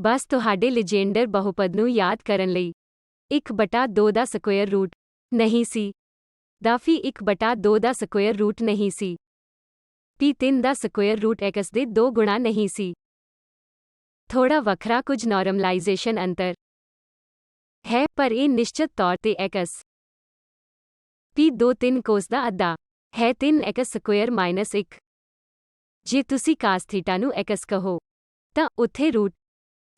ਬਸ ਤੁਹਾਡੇ ਲੀਜੇਂਡਰ ਬਹੁਪਦ ਨੂੰ ਯਾਦ ਕਰਨ ਲਈ 1/2 ਦਾ ਸਕੁਏਅਰ ਰੂਟ ਨਹੀਂ ਸੀ। ਦਾ ਫੀ 1/2 ਦਾ ਸਕੁਏਅਰ ਰੂਟ ਨਹੀਂ ਸੀ। ਪੀ 3 ਦਾ ਸਕੁਏਅਰ ਰੂਟ x ਦੇ 2 ਗੁਣਾ ਨਹੀਂ ਸੀ। ਥੋੜਾ ਵੱਖਰਾ ਕੁਝ ਨਾਰਮਲਾਈਜੇਸ਼ਨ ਅੰਤਰ ਹੈ, ਪਰ ਇਹ ਨਿਸ਼ਚਿਤ ਤੌਰ ਤੇ x ਪੀ 2 3 ਕੋਸ ਦਾ ਅੱਧਾ ਹੈ 3x ਸਕੁਏਅਰ ਮਾਈਨਸ 1। ਜੇ ਤੁਸੀਂ ਕਾਸ ਥੀਟਾ ਨੂੰ x ਕਹੋ ਤਾਂ ਉੱਥੇ ਰੂਟ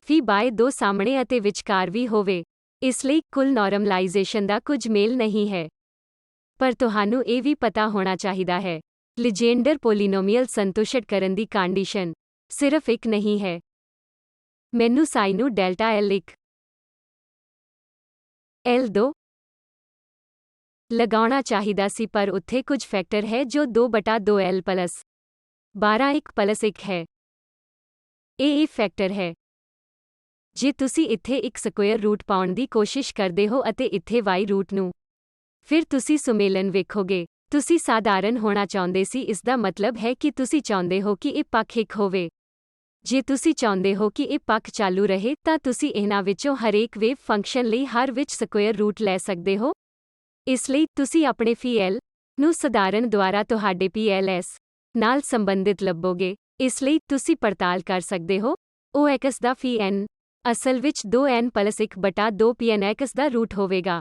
ਫੀ ਬਾਏ 2 ਸਾਹਮਣੇ ਅਤੇ ਵਿਚਕਾਰ ਵੀ ਹੋਵੇ। ਇਸ ਲਈ ਕੁੱਲ ਨਾਰਮਲਾਈਜੇਸ਼ਨ ਦਾ ਕੁਝ ਮੇਲ ਨਹੀਂ ਹੈ। ਪਰ ਤੁਹਾਨੂੰ ਇਹ ਵੀ ਪਤਾ ਹੋਣਾ ਚਾਹੀਦਾ ਹੈ, ਲੀਜੇਂਡਰ ਪੋਲੀਨੋਮੀਅਲ ਸੰਤੁਸ਼ਟ ਕਰਨ ਦੀ ਕੰਡੀਸ਼ਨ ਸਿਰਫ ਇੱਕ ਨਹੀਂ ਹੈ। ਮੈਨੂੰ ਸਾਈ ਨੂੰ ਡੈਲਟਾ L1 L2 ਲਗਾਉਣਾ ਚਾਹੀਦਾ ਸੀ, ਪਰ ਉੱਥੇ ਕੁਝ ਫੈਕਟਰ ਹੈ ਜੋ 2/2 L ਪਲਸ 12 1 ਪਲਸ 1 ਹੈ। ਇਹ ਫੈਕਟਰ ਹੈ। ਜੇ ਤੁਸੀਂ ਇੱਥੇ ਇੱਕ ਸਕੁਏਅਰ ਰੂਟ ਪਾਉਣ ਦੀ ਕੋਸ਼ਿਸ਼ ਕਰਦੇ ਹੋ ਅਤੇ ਇੱਥੇ y ਰੂਟ ਨੂੰ, ਫਿਰ ਤੁਸੀਂ ਸੁਮੇਲਨ ਵੇਖੋਗੇ। ਤੁਸੀਂ ਸਾਧਾਰਨ ਹੋਣਾ ਚਾਹੁੰਦੇ ਸੀ, ਇਸ ਦਾ ਮਤਲਬ ਹੈ ਕਿ ਤੁਸੀਂ ਚਾਹੁੰਦੇ ਹੋ ਕਿ ਇਹ ਪੱਖ ਇੱਕ ਹੋਵੇ। ਜੇ ਤੁਸੀਂ ਚਾਹੁੰਦੇ ਹੋ ਕਿ ਇਹ ਪੱਖ ਚਾਲੂ ਰਹੇ ਤਾਂ ਤੁਸੀਂ ਇਹਨਾਂ ਵਿੱਚੋਂ ਹਰੇਕ ਵੇਵ ਫੰਕਸ਼ਨ ਲਈ ਹਰ ਵਿੱਚ ਸਕੁਏਅਰ ਰੂਟ ਲੈ ਸਕਦੇ ਹੋ। ਇਸ ਲਈ ਤੁਸੀਂ ਆਪਣੇ ਫੀ L ਨੂੰ ਸਧਾਰਨ ਦੁਆਰਾ ਤੁਹਾਡੇ PLS ਨਾਲ ਸੰਬੰਧਿਤ ਲੱਭੋਗੇ। ਇਸ ਲਈ ਤੁਸੀਂ ਪੜਤਾਲ ਕਰ ਸਕਦੇ ਹੋ, ਉਹ x ਦਾ ਫੀ n ਅਸਲ ਵਿੱਚ 2n ਪਲਸ 1/2 Pn x ਦਾ ਰੂਟ ਹੋਵੇਗਾ।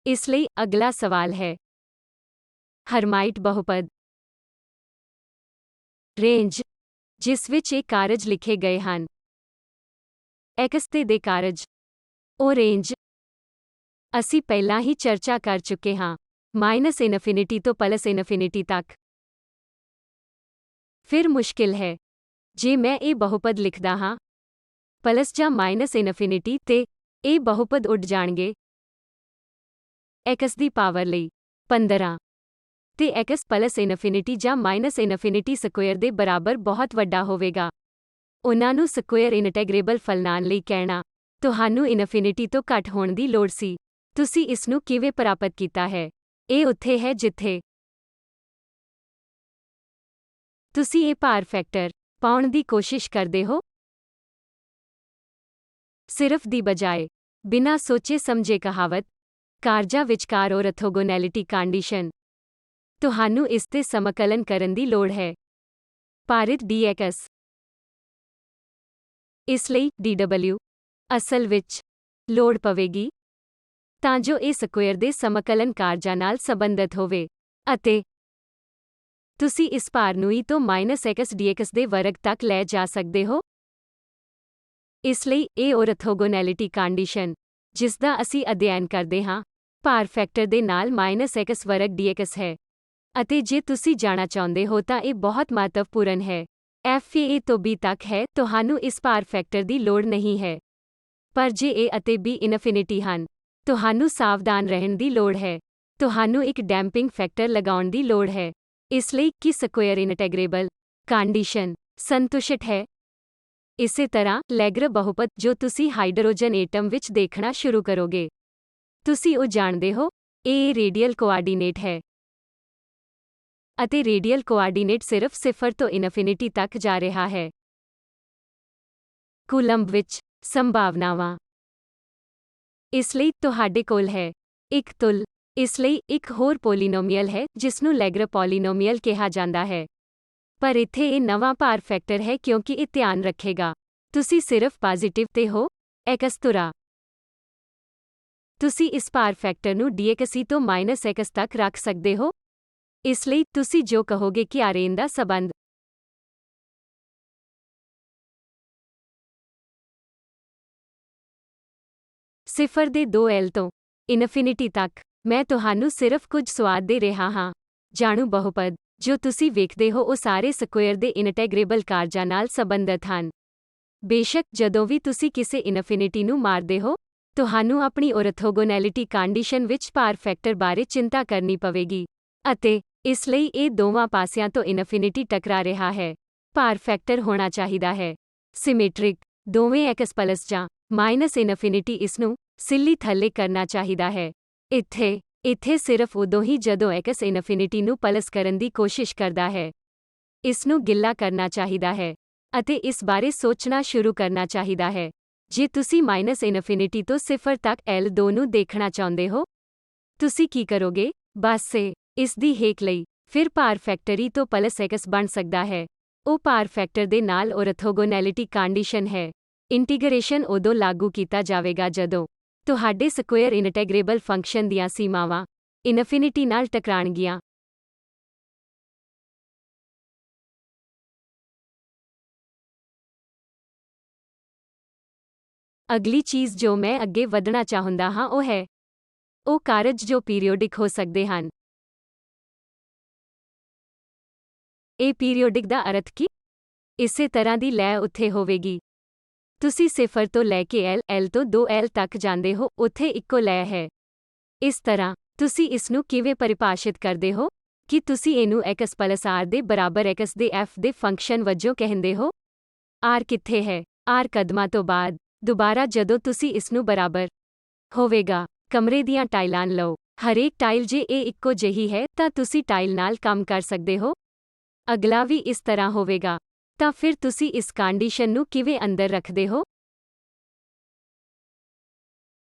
ਇਸ ਲਈ ਅਗਲਾ ਸਵਾਲ ਹੈ, ਹਰਮਾਈਟ ਬਹੁਪਦ ਰੇਂਜ ਜਿਸ ਵਿੱਚ ਇਹ ਕਾਰਜ ਲਿਖੇ ਗਏ ਹਨ x ਤੇ ਦੇ ਕਾਰਜ, ਉਹ ਰੇਂਜ ਅਸੀਂ ਪਹਿਲਾਂ ਹੀ ਚਰਚਾ ਕਰ ਚੁੱਕੇ ਹਾਂ, -ਇਨਫਿਨਿਟੀ ਤੋਂ +ਇਨਫਿਨਿਟੀ ਤੱਕ। ਫਿਰ ਮੁਸ਼ਕਿਲ ਹੈ, ਜੇ ਮੈਂ ਇਹ ਬਹੁਪਦ ਲਿਖਦਾ ਹਾਂ ਪਲਸ ਜਾਂ -ਇਨਫਿਨਿਟੀ ਤੇ ਇਹ ਬਹੁਪਦ ਉੱਡ ਜਾਣਗੇ। x ਦੀ ਪਾਵਰ ਲਈ 15 ਤੇ x ਪਲਸ ਇਨਫਿਨਿਟੀ ਜਾਂ -ਇਨਫਿਨਿਟੀ ਸਕੁਏਅਰ ਦੇ ਬਰਾਬਰ ਬਹੁਤ ਵੱਡਾ ਹੋਵੇਗਾ। ਉਹਨਾਂ ਨੂੰ ਸਕੁਏਅਰ ਇਨਟੈਗਰੇਬਲ ਫਲਨਾਨ ਲਈ ਕਹਿਣਾ। ਤੁਹਾਨੂੰ ਇਨਫਿਨਿਟੀ ਤੋਂ ਘੱਟ ਹੋਣ ਦੀ ਲੋੜ ਸੀ। ਤੁਸੀਂ ਇਸ ਨੂੰ ਕਿਵੇਂ ਪ੍ਰਾਪਤ ਕੀਤਾ ਹੈ? ਇਹ ਉੱਥੇ ਹੈ ਜਿੱਥੇ ਤੁਸੀਂ ਇਹ ਭਾਰ ਫੈਕਟਰ ਪਾਉਣ ਦੀ ਕੋਸ਼ਿਸ਼ ਕਰਦੇ ਹੋ। ਸਿਰਫ ਦੀ ਬਜਾਏ ਬਿਨਾਂ ਸੋਚੇ ਸਮਝੇ ਕਹਾਵਤ ਕਾਰਜਾਂ ਵਿਚਕਾਰ ਔਰਥੋਗੋਨੈਲਿਟੀ ਕੰਡੀਸ਼ਨ। ਤੁਹਾਨੂੰ ਇਸ ਤੇ ਸਮਕਲਨ ਕਰਨ ਦੀ ਲੋੜ ਹੈ। ਭਾਰਿਤ dx ਇਸ ਲਈ dw ਅਸਲ ਵਿੱਚ ਲੋੜ ਪਵੇਗੀ ਤਾਂ ਜੋ ਇਹ ਸਕੁਏਅਰ ਦੇ ਸਮਕਲਨ ਕਾਰਜਾਂ ਨਾਲ ਸੰਬੰਧਿਤ ਹੋਵੇ, ਅਤੇ ਤੁਸੀਂ ਇਸ ਭਾਰ ਨੂੰ e ਤੋਂ -x dx ਦੇ ਵਰਗ ਤੱਕ ਲੈ ਜਾ ਸਕਦੇ ਹੋ। ਇਸ ਲਈ ਇਹ ਔਰਥੋਗੋਨੈਲਿਟੀ ਕੰਡੀਸ਼ਨ ਜਿਸ ਦਾ ਅਸੀਂ ਅਧਿਐਨ ਕਰਦੇ ਹਾਂ, ਭਾਰ ਫੈਕਟਰ ਦੇ ਨਾਲ -x ਵਰਗ dx ਹੈ। ਅਤੇ ਜੇ ਤੁਸੀਂ ਜਾਣਾ ਚਾਹੁੰਦੇ ਹੋ ਤਾਂ ਇਹ ਬਹੁਤ ਮਹੱਤਵਪੂਰਨ ਹੈ। f a ਤੋਂ b ਤੱਕ ਹੈ, ਤੁਹਾਨੂੰ ਇਸ ਭਾਰ ਫੈਕਟਰ ਦੀ ਲੋੜ ਨਹੀਂ ਹੈ। ਪਰ ਜੇ a ਅਤੇ b ਇਨਫਿਨਿਟੀ ਹਨ, ਤੁਹਾਨੂੰ ਸਾਵਧਾਨ ਰਹਿਣ ਦੀ ਲੋੜ ਹੈ। ਤੁਹਾਨੂੰ ਇੱਕ ਡੈਂਪਿੰਗ ਫੈਕਟਰ ਲਗਾਉਣ ਦੀ ਲੋੜ ਹੈ। ਇਸ ਲਈ ਕਿ ਸਕੁਏਅਰ ਇਨਟੈਗਰੇਬਲ ਕੰਡੀਸ਼ਨ ਸੰਤੁਸ਼ਟ ਹੈ। ਇਸੇ ਤਰ੍ਹਾਂ ਲੈਗਰ ਬਹੁਪਦ ਜੋ ਤੁਸੀਂ ਹਾਈਡਰੋਜਨ ਏਟਮ ਵਿੱਚ ਦੇਖਣਾ ਸ਼ੁਰੂ ਕਰੋਗੇ, ਤੁਸੀਂ ਉਹ ਜਾਣਦੇ ਹੋ, ਇਹ ਰੇਡੀਅਲ ਕੋਆਰਡੀਨੇਟ ਹੈ। ਅਤੇ ਰੇਡੀਅਲ ਕੋਆਰਡੀਨੇਟ ਸਿਰਫ 0 ਤੋਂ ਇਨਫਿਨਿਟੀ ਤੱਕ ਜਾ ਰਿਹਾ ਹੈ। ਕੂਲੰਬ ਵਿੱਚ ਸੰਭਾਵਨਾਵਾਂ। ਇਸ ਲਈ ਤੁਹਾਡੇ ਕੋਲ ਹੈ ਇੱਕ ਤੁਲ। ਇਸ ਲਈ ਇੱਕ ਹੋਰ ਪੋਲੀਨੋਮੀਅਲ ਹੈ ਜਿਸ ਨੂੰ ਲੈਗਰ ਪੋਲੀਨੋਮੀਅਲ ਕਿਹਾ ਜਾਂਦਾ ਹੈ। ਪਰ ਇੱਥੇ ਇਹ ਨਵਾਂ ਭਾਰ ਫੈਕਟਰ ਹੈ ਕਿਉਂਕਿ ਇਹ ਧਿਆਨ ਰੱਖੇਗਾ ਤੁਸੀਂ ਸਿਰਫ ਪੋਜ਼ਿਟਿਵ ਤੇ ਹੋ, x ਤੁਰਾ। ਤੁਸੀਂ ਇਸ ਭਾਰ ਫੈਕਟਰ ਨੂੰ dx ਤੋਂ -x ਤੱਕ ਰੱਖ ਸਕਦੇ ਹੋ। ਇਸ ਲਈ ਤੁਸੀਂ ਜੋ ਕਹੋਗੇ ਕਿ ਆਰੇਨ ਦਾ ਸਬੰਧ ਸਿਫਰ ਦੇ 2L ਤੋਂ ਇਨਫਿਨਿਟੀ ਤੱਕ। ਮੈਂ ਤੁਹਾਨੂੰ ਸਿਰਫ ਕੁਝ ਸੁਆਦ ਦੇ ਰਿਹਾ ਹਾਂ। ਜਾਣੂ ਬਹੁਪਦ ਜੋ ਤੁਸੀਂ ਵੇਖਦੇ ਹੋ ਉਹ ਸਾਰੇ ਸਕੁਏਅਰ ਦੇ ਇਨਟੈਗਰੇਬਲ ਕਾਰਜਾਂ ਨਾਲ ਸੰਬੰਧਿਤ ਹਨ। ਬੇਸ਼ੱਕ ਜਦੋਂ ਵੀ ਤੁਸੀਂ ਕਿਸੇ ਇਨਫਿਨਿਟੀ ਨੂੰ ਮਾਰਦੇ ਹੋ, ਤੁਹਾਨੂੰ ਆਪਣੀ ਔਰਥੋਗੋਨੈਲਿਟੀ ਕੰਡੀਸ਼ਨ ਵਿੱਚ ਭਾਰ ਫੈਕਟਰ ਬਾਰੇ ਚਿੰਤਾ ਕਰਨੀ ਪਵੇਗੀ। ਅਤੇ ਇਸ ਲਈ ਇਹ ਦੋਵਾਂ ਪਾਸਿਆਂ ਤੋਂ ਇਨਫਿਨਿਟੀ ਟਕਰਾ ਰਿਹਾ ਹੈ। ਭਾਰ ਫੈਕਟਰ ਹੋਣਾ ਚਾਹੀਦਾ ਹੈ ਸਿਮੈਟ੍ਰਿਕ। ਦੋਵੇਂ x ਪਲਸ ਜਾਂ -ਇਨਫਿਨਿਟੀ ਇਸ ਨੂੰ ਸਿੱਲੀ ਥੱਲੇ ਕਰਨਾ ਚਾਹੀਦਾ ਹੈ। ਇੱਥੇ ਸਿਰਫ ਉਦੋਂ ਹੀ ਜਦੋਂ x ਇਨਫਿਨਿਟੀ ਨੂੰ ਪਲਸ ਕਰਨ ਦੀ ਕੋਸ਼ਿਸ਼ ਕਰਦਾ ਹੈ। ਇਸ ਨੂੰ ਗਿੱਲਾ ਕਰਨਾ ਚਾਹੀਦਾ ਹੈ ਅਤੇ ਇਸ ਬਾਰੇ ਸੋਚਣਾ ਸ਼ੁਰੂ ਕਰਨਾ ਚਾਹੀਦਾ ਹੈ। ਜੇ ਤੁਸੀਂ ਮਾਈਨਸ ਇਨਫਿਨਿਟੀ ਤੋਂ ਸਿਫਰ ਤੱਕ L2 ਨੂੰ ਦੇਖਣਾ ਚਾਹੁੰਦੇ ਹੋ, ਤੁਸੀਂ ਕੀ ਕਰੋਗੇ? ਬਸ ਇਸ ਦੀ ਹੇਕ ਲਈ, ਫਿਰ ਭਾਰ ਫੈਕਟਰੀ ਤੋਂ ਪਲਸ x ਬਣ ਸਕਦਾ ਹੈ। ਉਹ ਭਾਰ ਫੈਕਟਰ ਦੇ ਨਾਲ ਔਰਥੋਗੋਨੈਲਿਟੀ ਕੰਡੀਸ਼ਨ ਹੈ। ਇੰਟੀਗ੍ਰੇਸ਼ਨ ਉਦੋਂ ਲਾਗੂ ਕੀਤਾ ਜਾਵੇਗਾ ਜਦੋਂ ਤੁਹਾਡੇ ਸਕੁਏਅਰ ਇਨਟੈਗਰੇਬਲ ਫੰਕਸ਼ਨ ਦੀਆਂ ਸੀਮਾਵਾਂ ਇਨਫਿਨਿਟੀ ਨਾਲ ਟਕਰਾਣਗੀਆਂ। ਅਗਲੀ ਚੀਜ਼ ਜੋ ਮੈਂ ਅੱਗੇ ਵਧਣਾ ਚਾਹੁੰਦਾ ਹਾਂ ਉਹ ਹੈ ਉਹ ਕਾਰਜ ਜੋ ਪੀਰੀਓਡਿਕ ਹੋ ਸਕਦੇ ਹਨ। ਇਹ ਪੀਰੀਓਡਿਕ ਦਾ ਅਰਥ ਕੀ? ਇਸੇ ਤਰ੍ਹਾਂ ਦੀ ਲੈ ਉੱਥੇ ਹੋਵੇਗੀ। ਤੁਸੀਂ ਸਿਫਰ ਤੋਂ ਲੈ ਕੇ L ਤੋਂ 2L ਤੱਕ ਜਾਂਦੇ ਹੋ, ਉੱਥੇ ਇੱਕੋ ਲੈ ਹੈ। ਇਸ ਤਰ੍ਹਾਂ, ਤੁਸੀਂ ਇਸ ਨੂੰ ਕਿਵੇਂ ਪਰਿਭਾਸ਼ਿਤ ਕਰਦੇ ਹੋ? ਕੀ ਤੁਸੀਂ ਇਹਨੂੰ x ਪਲਸ r ਦੇ ਬਰਾਬਰ x ਦੇ f ਦੇ ਫੰਕਸ਼ਨ ਵਜੋਂ ਕਹਿੰਦੇ ਹੋ? r ਕਿੱਥੇ ਹੈ? r ਕਦਮਾਂ ਤੋਂ ਬਾਅਦ, ਦੁਬਾਰਾ ਜਦੋਂ ਤੁਸੀਂ ਇਸ ਨੂੰ ਬਰਾਬਰ ਹੋਵੇਗਾ। ਕਮਰੇ ਦੀਆਂ ਟਾਈਲਾਂ ਲਓ। ਹਰੇਕ ਟਾਈਲ ਜੇ ਇਹ ਇੱਕੋ ਜਿਹੀ ਹੈ ਤਾਂ ਤੁਸੀਂ ਟਾਈਲ ਨਾਲ ਕੰਮ ਕਰ ਸਕਦੇ ਹੋ। ਅਗਲਾ ਵੀ ਇਸ ਤਰ੍ਹਾਂ ਹੋਵੇਗਾ। ਤਾਂ ਫਿਰ ਤੁਸੀਂ ਇਸ ਕੰਡੀਸ਼ਨ ਨੂੰ ਕਿਵੇਂ ਅੰਦਰ ਰੱਖਦੇ ਹੋ?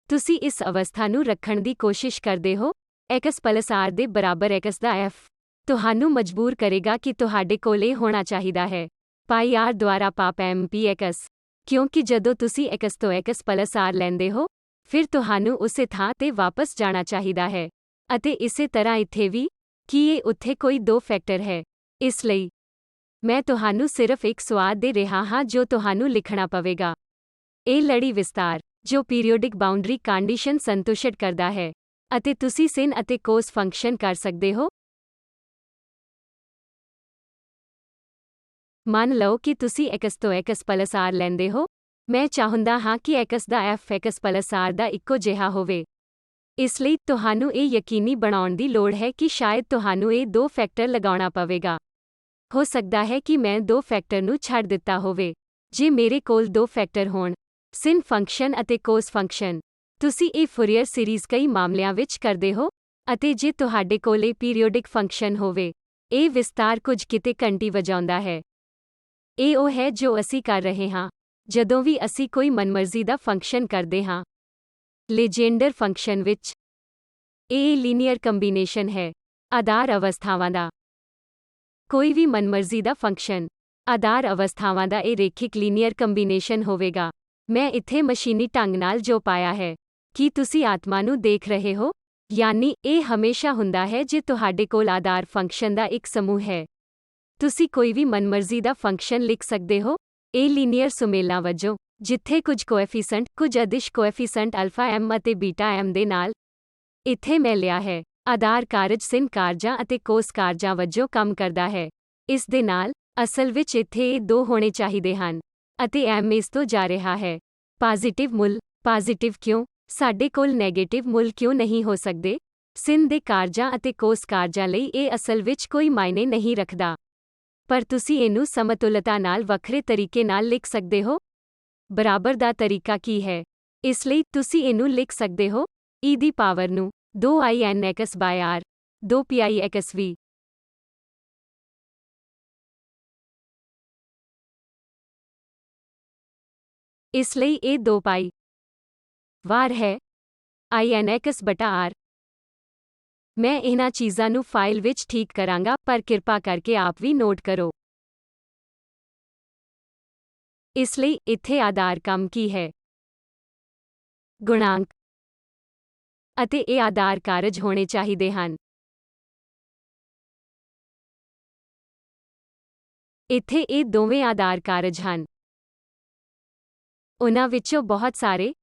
ਤੁਸੀਂ ਇਸ ਅਵਸਥਾ ਨੂੰ ਰੱਖਣ ਦੀ ਕੋਸ਼ਿਸ਼ ਕਰਦੇ ਹੋ, x ਪਲਸ r ਦੇ ਬਰਾਬਰ x ਦਾ f ਤੁਹਾਨੂੰ ਮਜਬੂਰ ਕਰੇਗਾ ਕਿ ਤੁਹਾਡੇ ਕੋਲ ਇਹ ਹੋਣਾ ਚਾਹੀਦਾ ਹੈ ਪਾਈ r ਦੁਆਰਾ ਪਾਪ mpx, ਕਿਉਂਕਿ ਜਦੋਂ ਤੁਸੀਂ x ਤੋਂ x ਪਲਸ r ਲੈਂਦੇ ਹੋ, ਫਿਰ ਤੁਹਾਨੂੰ ਉਸੇ ਥਾਂ ਤੇ ਵਾਪਸ ਜਾਣਾ ਚਾਹੀਦਾ ਹੈ। ਅਤੇ ਇਸੇ ਤਰ੍ਹਾਂ ਇੱਥੇ ਵੀ, ਕੀ ਇਹ ਉੱਥੇ ਕੋਈ ਦੋ ਫੈਕਟਰ ਹੈ? ਇਸ ਲਈ ਮੈਂ ਤੁਹਾਨੂੰ ਸਿਰਫ ਇੱਕ ਸਵਾਦ ਦੇ ਰਿਹਾ ਹਾਂ ਜੋ ਤੁਹਾਨੂੰ ਲਿਖਣਾ ਪਵੇਗਾ। ਇਹ ਲੜੀ ਵਿਸਤਾਰ, ਜੋ ਪੀਰੀਓਡਿਕ ਬਾਉਂਡਰੀ ਕੰਡੀਸ਼ਨ ਸੰਤੁਸ਼ਟ ਕਰਦਾ ਹੈ, ਅਤੇ ਤੁਸੀਂ sin ਅਤੇ cos ਫੰਕਸ਼ਨ ਕਰ ਸਕਦੇ ਹੋ। ਮੰਨ ਲਓ ਕਿ ਤੁਸੀਂ x ਤੋਂ x ਪਲਸ r ਲੈਂਦੇ ਹੋ। ਮੈਂ ਚਾਹੁੰਦਾ ਹਾਂ ਕਿ x ਦਾ f x ਪਲਸ r ਦਾ ਇੱਕੋ ਜਿਹਾ ਹੋਵੇ। ਇਸ ਲਈ ਤੁਹਾਨੂੰ ਇਹ ਯਕੀਨੀ ਬਣਾਉਣ ਦੀ ਲੋੜ ਹੈ ਕਿ ਸ਼ਾਇਦ ਤੁਹਾਨੂੰ ਇਹ ਦੋ ਫੈਕਟਰ ਲਗਾਉਣਾ ਪਵੇਗਾ। ਹੋ ਸਕਦਾ ਹੈ ਕਿ ਮੈਂ ਦੋ ਫੈਕਟਰ ਨੂੰ ਛੱਡ ਦਿੱਤਾ ਹੋਵੇ। ਜੇ ਮੇਰੇ ਕੋਲ ਦੋ ਫੈਕਟਰ ਹੋਣ, sin ਫੰਕਸ਼ਨ ਅਤੇ cos ਫੰਕਸ਼ਨ, ਤੁਸੀਂ ਇਹ ਫੋਰੀਅਰ ਸੀਰੀਜ਼ ਕਈ ਮਾਮਲਿਆਂ ਵਿੱਚ ਕਰਦੇ ਹੋ। ਅਤੇ ਜੇ ਤੁਹਾਡੇ ਕੋਲ ਇਹ ਪੀਰੀਓਡਿਕ ਫੰਕਸ਼ਨ ਹੋਵੇ, ਇਹ ਵਿਸਤਾਰ ਕੁਝ ਕਿਤੇ ਘੰਟੀ ਵਜਾਉਂਦਾ ਹੈ। ਇਹ ਉਹ ਹੈ ਜੋ ਅਸੀਂ ਕਰ ਰਹੇ ਹਾਂ ਜਦੋਂ ਵੀ ਅਸੀਂ ਕੋਈ ਮਨਮਰਜ਼ੀ ਦਾ ਫੰਕਸ਼ਨ ਕਰਦੇ ਹਾਂ। ਲੀਜੈਂਡਰ ਫੰਕਸ਼ਨ ਵਿੱਚ ਇਹ ਲੀਨੀਅਰ ਕੰਬੀਨੇਸ਼ਨ ਹੈ ਆਧਾਰ ਅਵਸਥਾਵਾਂ ਦਾ। ਕੋਈ ਵੀ ਮਨਮਰਜ਼ੀ ਦਾ ਫੰਕਸ਼ਨ ਆਧਾਰ ਅਵਸਥਾਵਾਂ ਦਾ ਇਹ ਰੇਖਿਕ ਲੀਨੀਅਰ ਕੰਬੀਨੇਸ਼ਨ ਹੋਵੇਗਾ। ਮੈਂ ਇੱਥੇ ਮਸ਼ੀਨੀ ਢੰਗ ਨਾਲ ਜੋ ਪਾਇਆ ਹੈ। ਕੀ ਤੁਸੀਂ ਆਤਮਾ ਨੂੰ ਦੇਖ ਰਹੇ ਹੋ? ਯਾਨੀ ਇਹ ਹਮੇਸ਼ਾ ਹੁੰਦਾ ਹੈ ਜੇ ਤੁਹਾਡੇ ਕੋਲ ਆਧਾਰ ਫੰਕਸ਼ਨ ਦਾ ਇੱਕ ਸਮੂਹ ਹੈ। ਤੁਸੀਂ ਕੋਈ ਵੀ ਮਨਮਰਜ਼ੀ ਦਾ ਫੰਕਸ਼ਨ ਲਿਖ ਸਕਦੇ ਹੋ। ਇਹ ਲੀਨੀਅਰ ਸੁਮੇਲਾਂ ਵਜੋਂ, ਜਿੱਥੇ ਕੁਝ ਕੋਐਫੀਸ਼ੀਐਂਟ, ਕੁਝ ਅਦਿਸ਼ ਕੋਐਫੀਸ਼ੀਐਂਟ ਅਲਫਾ m ਅਤੇ ਬੀਟਾ m ਦੇ ਨਾਲ ਇੱਥੇ ਮੈਂ ਲਿਆ ਹੈ। ਆਧਾਰ ਕਾਰਜ sin ਕਾਰਜਾਂ ਅਤੇ cos ਕਾਰਜਾਂ ਵਜੋਂ ਕੰਮ ਕਰਦਾ ਹੈ। ਇਸ ਦੇ ਨਾਲ, ਅਸਲ ਵਿੱਚ ਇੱਥੇ ਇਹ ਦੋ ਹੋਣੇ ਚਾਹੀਦੇ ਹਨ, ਅਤੇ m ਇਸ ਤੋਂ ਜਾ ਰਿਹਾ ਹੈ। ਪੋਜ਼ਿਟਿਵ ਮੁੱਲ, ਪੋਜ਼ਿਟਿਵ ਕਿਉਂ? ਸਾਡੇ ਕੋਲ ਨੈਗੇਟਿਵ ਮੁੱਲ ਕਿਉਂ ਨਹੀਂ ਹੋ ਸਕਦੇ? sin ਦੇ ਕਾਰਜਾਂ ਅਤੇ cos ਕਾਰਜਾਂ ਲਈ ਇਹ ਅਸਲ ਵਿੱਚ ਕੋਈ ਮਾਇਨੇ ਨਹੀਂ ਰੱਖਦਾ। ਪਰ ਤੁਸੀਂ ਇਹਨੂੰ ਸਮਤੁਲਤਾ ਨਾਲ ਵੱਖਰੇ ਤਰੀਕੇ ਨਾਲ ਲਿਖ ਸਕਦੇ ਹੋ। ਬਰਾਬਰ ਦਾ ਤਰੀਕਾ ਕੀ ਹੈ? ਇਸ ਲਈ ਤੁਸੀਂ ਇਹਨੂੰ ਲਿਖ ਸਕਦੇ ਹੋ e ਦੀ ਪਾਵਰ ਨੂੰ 2inx by r 2pixv। ਇਸ ਲਈ ਇਹ 2 ਪਾਈ ਵਾਰ ਹੈ inx ਬਟਾ r। ਮੈਂ ਇਹਨਾਂ ਚੀਜ਼ਾਂ ਨੂੰ ਫਾਈਲ ਵਿੱਚ ਠੀਕ ਕਰਾਂਗਾ, ਪਰ ਕਿਰਪਾ ਕਰਕੇ ਆਪ ਵੀ ਨੋਟ ਕਰੋ। ਇਸ ਲਈ ਇੱਥੇ ਆਧਾਰ ਕੰਮ ਕੀ ਹੈ? ਗੁਣਾਂਕ। ਅਤੇ ਇਹ ਆਧਾਰ ਕਾਰਜ ਹੋਣੇ ਚਾਹੀਦੇ ਹਨ। ਇੱਥੇ ਇਹ ਦੋਵੇਂ ਆਧਾਰ ਕਾਰਜ ਹਨ। ਉਨ੍ਹਾਂ ਵਿੱਚੋਂ ਬਹੁਤ ਸਾਰੇ।